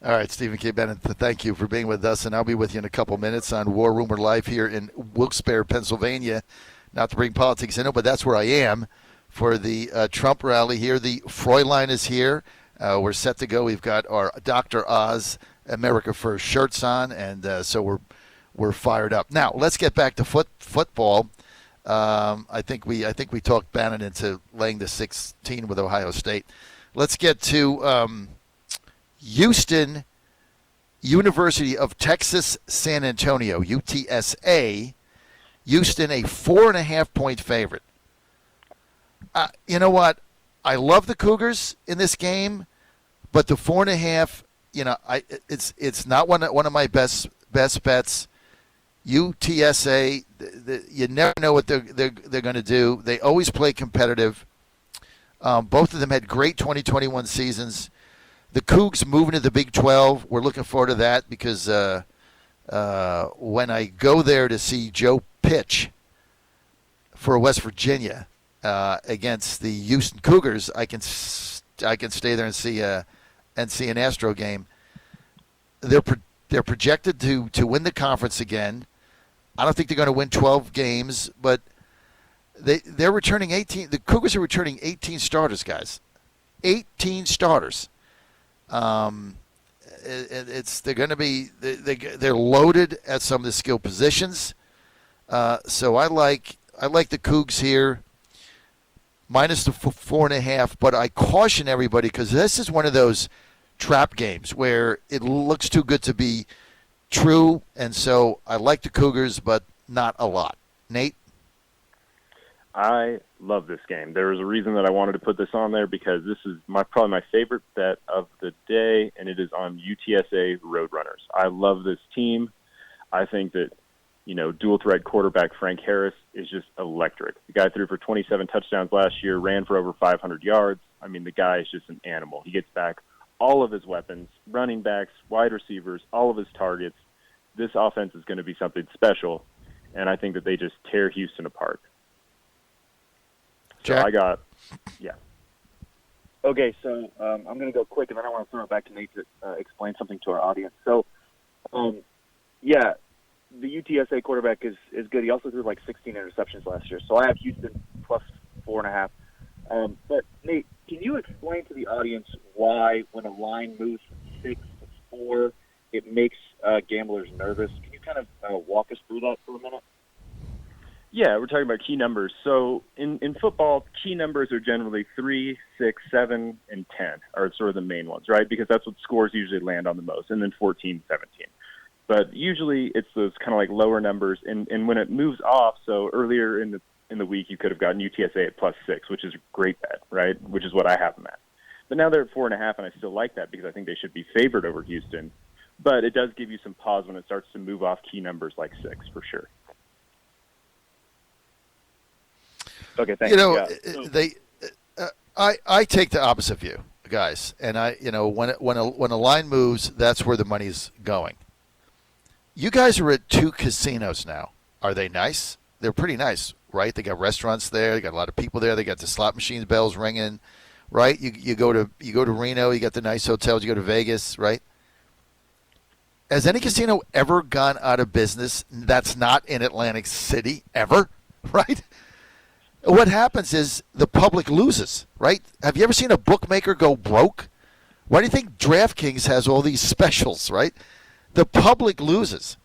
All right, Stephen K. Bannon, thank you for being with us, and I'll be with you in a couple minutes on War Rumor Live here in Wilkes-Barre, Pennsylvania. Not to bring politics in it, but that's where I am for the Trump rally here. The Fräulein is here. We're set to go. We've got our Dr. Oz America First shirts on, and so we're fired up. Now let's get back to football. I think we talked Bannon into laying the 16 with Ohio State. Let's get to Houston, University of Texas, San Antonio, UTSA. Houston, a 4.5-point favorite. You know what? I love the Cougars in this game, but the 4.5, it's not one of my best bets. UTSA, you never know what they're going to do. They always play competitive. Both of them had great 2021 seasons. The Cougs moving to the Big 12. We're looking forward to that because when I go there to see Joe pitch for West Virginia against the Houston Cougars, I can stay there and see an Astro game. They're projected to win the conference again. I don't think they're going to win 12 games, but they're returning 18. The Cougars are returning 18 starters, guys. 18 starters. They're going to be they're loaded at some of the skill positions. So I like the Cougs here, minus the 4.5. But I caution everybody because this is one of those trap games where it looks too good to be true, and so I like the Cougars, but not a lot. Nate? I love this game. There was a reason that I wanted to put this on there because this is probably my favorite bet of the day, and it is on UTSA Roadrunners. I love this team. I think that, dual threat quarterback Frank Harris is just electric. The guy threw for 27 touchdowns last year, ran for over 500 yards. I mean, the guy is just an animal. He gets back all of his weapons, running backs, wide receivers, all of his targets. This offense is going to be something special, and I think that they just tear Houston apart. So Jack? Okay, so I'm going to go quick, and then I want to throw it back to Nate to explain something to our audience. So, the UTSA quarterback is good. He also threw like 16 interceptions last year. So I have Houston plus 4.5. But, Nate, can you explain to the audience why when a line moves from 6 to 4, it makes gamblers nervous? Can you kind of walk us through that for a minute? Yeah, we're talking about key numbers. So in football, key numbers are generally 3, 6, 7, and 10 are sort of the main ones, right? Because that's what scores usually land on the most, and then 14, 17. But usually it's those kind of like lower numbers, and when it moves off, so earlier in the week you could have gotten UTSA at +6, which is a great bet, right? Which is what I have them at. But now they're at 4.5, and I still like that because I think they should be favored over Houston. But it does give you some pause when it starts to move off key numbers like 6 for sure. Okay, thanks. You know, Yeah. I take the opposite view, guys, and when a line moves, that's where the money's going. You guys are at 2 casinos now. Are they nice? They're pretty nice, right? They got restaurants there. They got a lot of people there. They got the slot machines, bells ringing, right? You go to Reno. You got the nice hotels. You go to Vegas, right? Has any casino ever gone out of business that's not in Atlantic City ever, right? What happens is the public loses, right? Have you ever seen a bookmaker go broke? Why do you think DraftKings has all these specials, right? The public loses.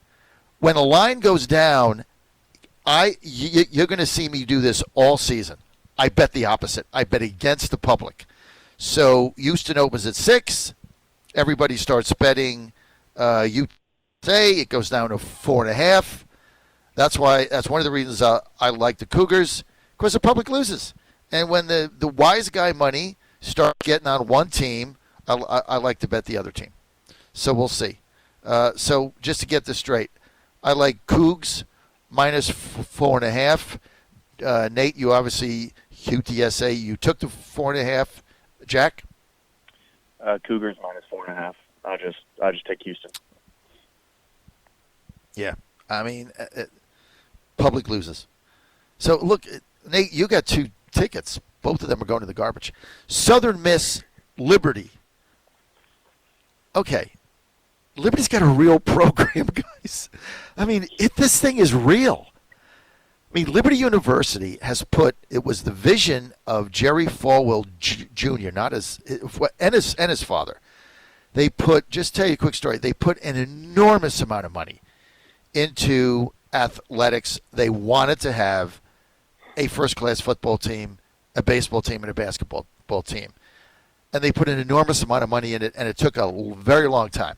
When a line goes down, you're going to see me do this all season. I bet the opposite. I bet against the public. So Houston opens at 6. Everybody starts betting USA. It goes down to 4.5. That's one of the reasons I like the Cougars, because the public loses. And when the wise guy money starts getting on one team, I like to bet the other team. So we'll see. So just to get this straight, I like Cougs minus 4.5. Nate, you obviously UTSA. You took the 4.5. Jack? Cougars minus 4.5. I just take Houston. Yeah, I mean, public loses. So look, Nate, you got 2 tickets. Both of them are going to the garbage. Southern Miss, Liberty. Okay. Liberty's got a real program, guys. I mean, this thing is real. I mean, Liberty University has it was the vision of Jerry Falwell Jr., and his father. They just tell you a quick story. They put an enormous amount of money into athletics. They wanted to have a first-class football team, a baseball team, and a basketball team. And they put an enormous amount of money in it, and it took a very long time.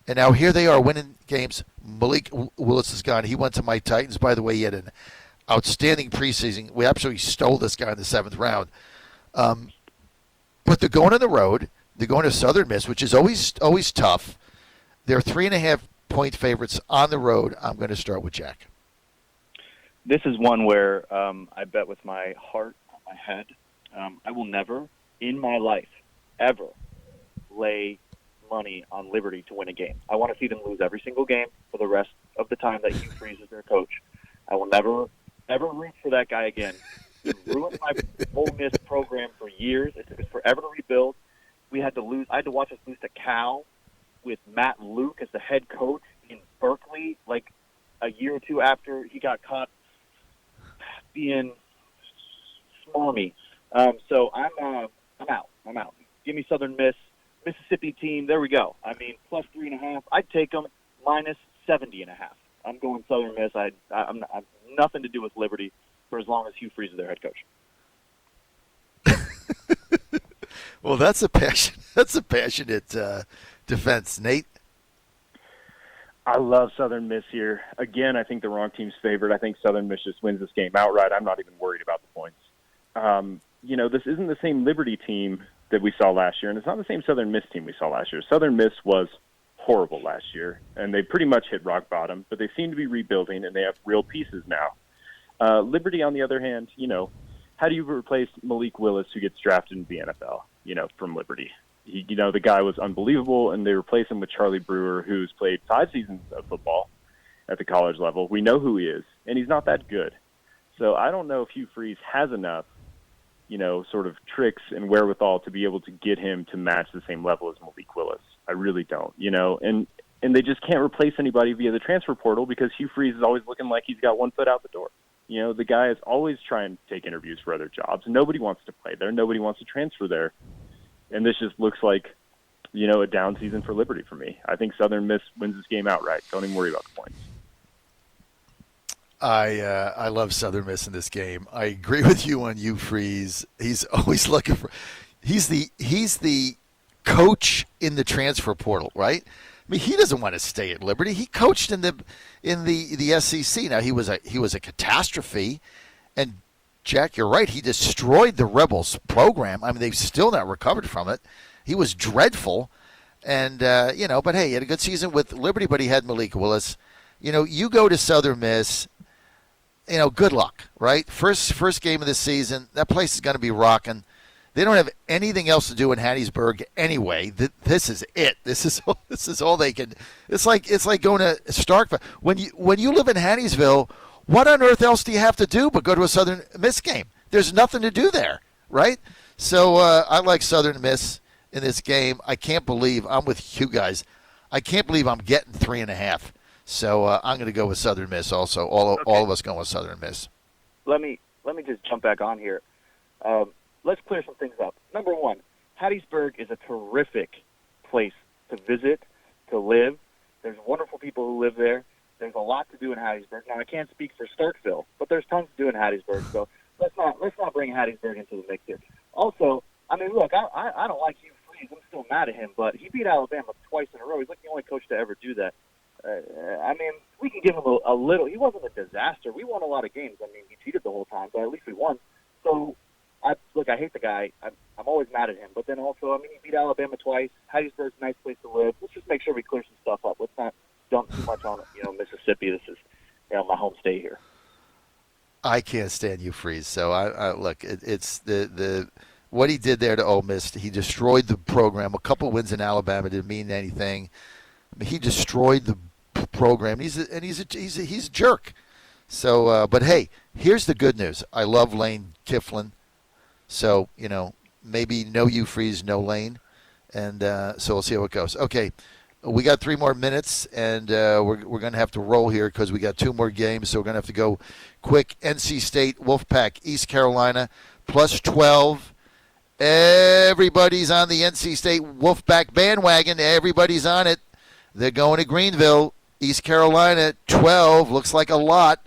And now here they are winning games. Malik Willis is gone. He went to my Titans. By the way, he had an outstanding preseason. We absolutely stole this guy in the 7th round. But they're going on the road. They're going to Southern Miss, which is always tough. They're 3.5-point favorites on the road. I'm going to start with Jack. This is one where I bet with my heart on my head. I will never in my life ever lay money on Liberty to win a game. I want to see them lose every single game for the rest of the time that Hugh Freeze is their coach. I will never, ever root for that guy again. He ruined my Ole Miss program for years. It took us forever to rebuild. I had to watch us lose to Cal with Matt Luke as the head coach in Berkeley, like a year or 2 after he got caught being smarmy. So I'm out. Give me Southern Miss. Mississippi team, there we go. I mean, plus 3.5. I'd take them minus 70.5. I'm going Southern Miss. I'm nothing to do with Liberty for as long as Hugh Freeze is their head coach. Well, that's a passionate defense, Nate. I love Southern Miss here. Again, I think the wrong team's favored. I think Southern Miss just wins this game outright. I'm not even worried about the points. This isn't the same Liberty team that we saw last year, and it's not the same Southern Miss team we saw last year. Southern Miss was horrible last year, and they pretty much hit rock bottom, but they seem to be rebuilding, and they have real pieces now. Liberty, on the other hand, how do you replace Malik Willis, who gets drafted into the NFL, from Liberty? The guy was unbelievable, and they replace him with Charlie Brewer, who's played 5 seasons of football at the college level. We know who he is, and he's not that good. So I don't know if Hugh Freeze has enough sort of tricks and wherewithal to be able to get him to match the same level as Malik Willis. I really don't, and they just can't replace anybody via the transfer portal because Hugh Freeze is always looking like he's got one foot out the door. The guy is always trying to take interviews for other jobs. Nobody wants to play there. Nobody wants to transfer there. And this just looks like, a down season for Liberty for me. I think Southern Miss wins this game outright. Don't even worry about the points. I love Southern Miss in this game. I agree with you on Hugh Freeze. He's always looking for. He's the coach in the transfer portal, right? I mean, he doesn't want to stay at Liberty. He coached in the SEC. Now he was a catastrophe, and Jack, you're right. He destroyed the Rebels program. I mean, they've still not recovered from it. He was dreadful, and but hey, he had a good season with Liberty. But he had Malik Willis. You go to Southern Miss. Good luck, right? First game of the season. That place is going to be rocking. They don't have anything else to do in Hattiesburg anyway. This is it. This is all they can. It's like going to Starkville. When you live in Hattiesville, what on earth else do you have to do but go to a Southern Miss game? There's nothing to do there, right? So I like Southern Miss in this game. I can't believe I'm with you guys. I can't believe I'm getting 3.5. So I'm going to go with Southern Miss also. All of us going with Southern Miss. Let me just jump back on here. Let's clear some things up. Number one, Hattiesburg is a terrific place to visit, to live. There's wonderful people who live there. There's a lot to do in Hattiesburg. Now, I can't speak for Starkville, but there's tons to do in Hattiesburg. So let's not bring Hattiesburg into the mix here. Also, I mean, look, I don't like Hugh Freeze. I'm still mad at him, but he beat Alabama twice in a row. He's like the only coach to ever do that. I mean, we can give him a little. He wasn't a disaster. We won a lot of games. I mean, he cheated the whole time, but at least we won. So, I hate the guy. I'm always mad at him. But then also, I mean, he beat Alabama twice. Hattiesburg's a nice place to live. Let's just make sure we clear some stuff up. Let's not dump too much on Mississippi. This is my home state here. I can't stand you, Freeze. So I look. It's the what he did there to Ole Miss. He destroyed the program. A couple wins in Alabama didn't mean anything. I mean, he destroyed the program. He's a jerk. So, but hey, here's the good news. I love Lane Kifflin. So, maybe no you Freeze, no Lane. And so we'll see how it goes. Okay, we got 3 more minutes, and we're going to have to roll here because we got 2 more games. So we're going to have to go quick. NC State, Wolfpack, East Carolina, plus 12. Everybody's on the NC State Wolfpack bandwagon. Everybody's on it. They're going to Greenville. East Carolina, 12. Looks like a lot.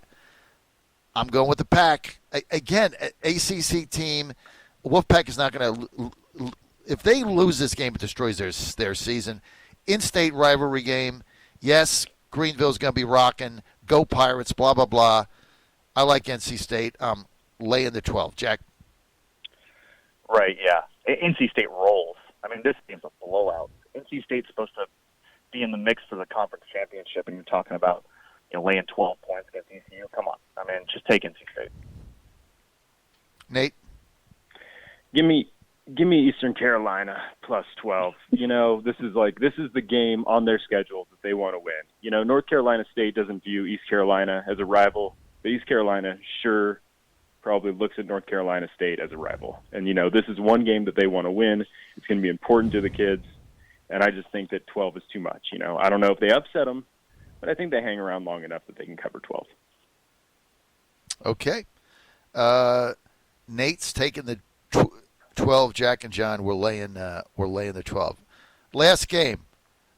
I'm going with the Pack. Again, ACC team. Wolfpack is not going to – if they lose this game, it destroys their season. In-state rivalry game. Yes, Greenville's going to be rocking. Go Pirates, blah, blah, blah. I like NC State. Laying the 12. Jack? Right, yeah. NC State rolls. I mean, this game's a blowout. NC State's supposed to be in the mix for the conference championship, and you're talking about laying 12 points against ECU. Come on. I mean, just take NC State. Nate? Give me Eastern Carolina plus 12. This is the game on their schedule that they want to win. North Carolina State doesn't view East Carolina as a rival, but East Carolina sure probably looks at North Carolina State as a rival. And, this is one game that they want to win. It's going to be important to the kids. And I just think that 12 is too much. I don't know if they upset them, but I think they hang around long enough that they can cover 12. Okay. Nate's taking the 12. Jack and John, we're laying the 12. Last game.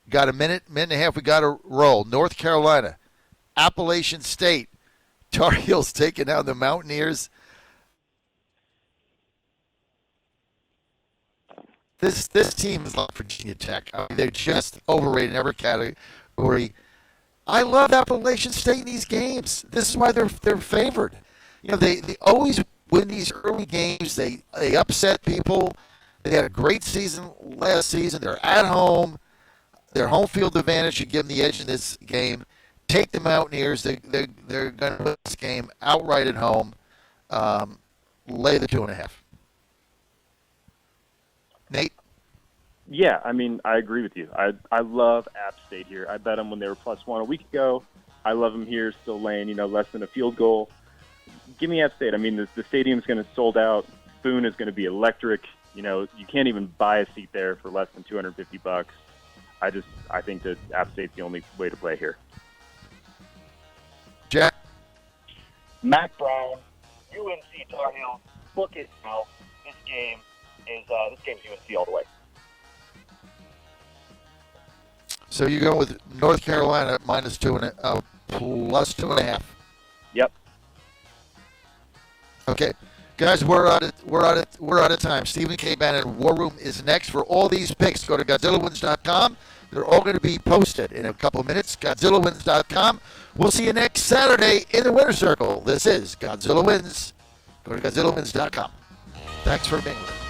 Got a minute and a half. We got to roll. North Carolina, Appalachian State. Tar Heels taking down the Mountaineers. This team is like Virginia Tech. I mean, they're just overrated in every category. I love Appalachian State in these games. This is why they're favored. They always win these early games. They upset people. They had a great season last season. They're at home. Their home field advantage should give them the edge in this game. Take the Mountaineers. They're going to win this game outright at home. Lay the 2.5. Nate? Yeah, I mean, I agree with you. I love App State here. I bet them when they were +1 a week ago. I love them here, still laying, less than a field goal. Give me App State. I mean, the stadium's going to sold out. Spoon is going to be electric. You can't even buy a seat there for less than $250. I think that App State's the only way to play here. Jack? Mac Brown, UNC Tar Heels, book it now. This game's UNC all the way. So you're going with North Carolina plus 2.5. Yep. Okay, guys, we're out of time. Stephen K. Bannon, War Room is next. For all these picks, go to GodzillaWins.com. They're all going to be posted in a couple of minutes. GodzillaWins.com. We'll see you next Saturday in the Winner's Circle. This is Godzilla Wins. Go to GodzillaWins.com. Thanks for being with us.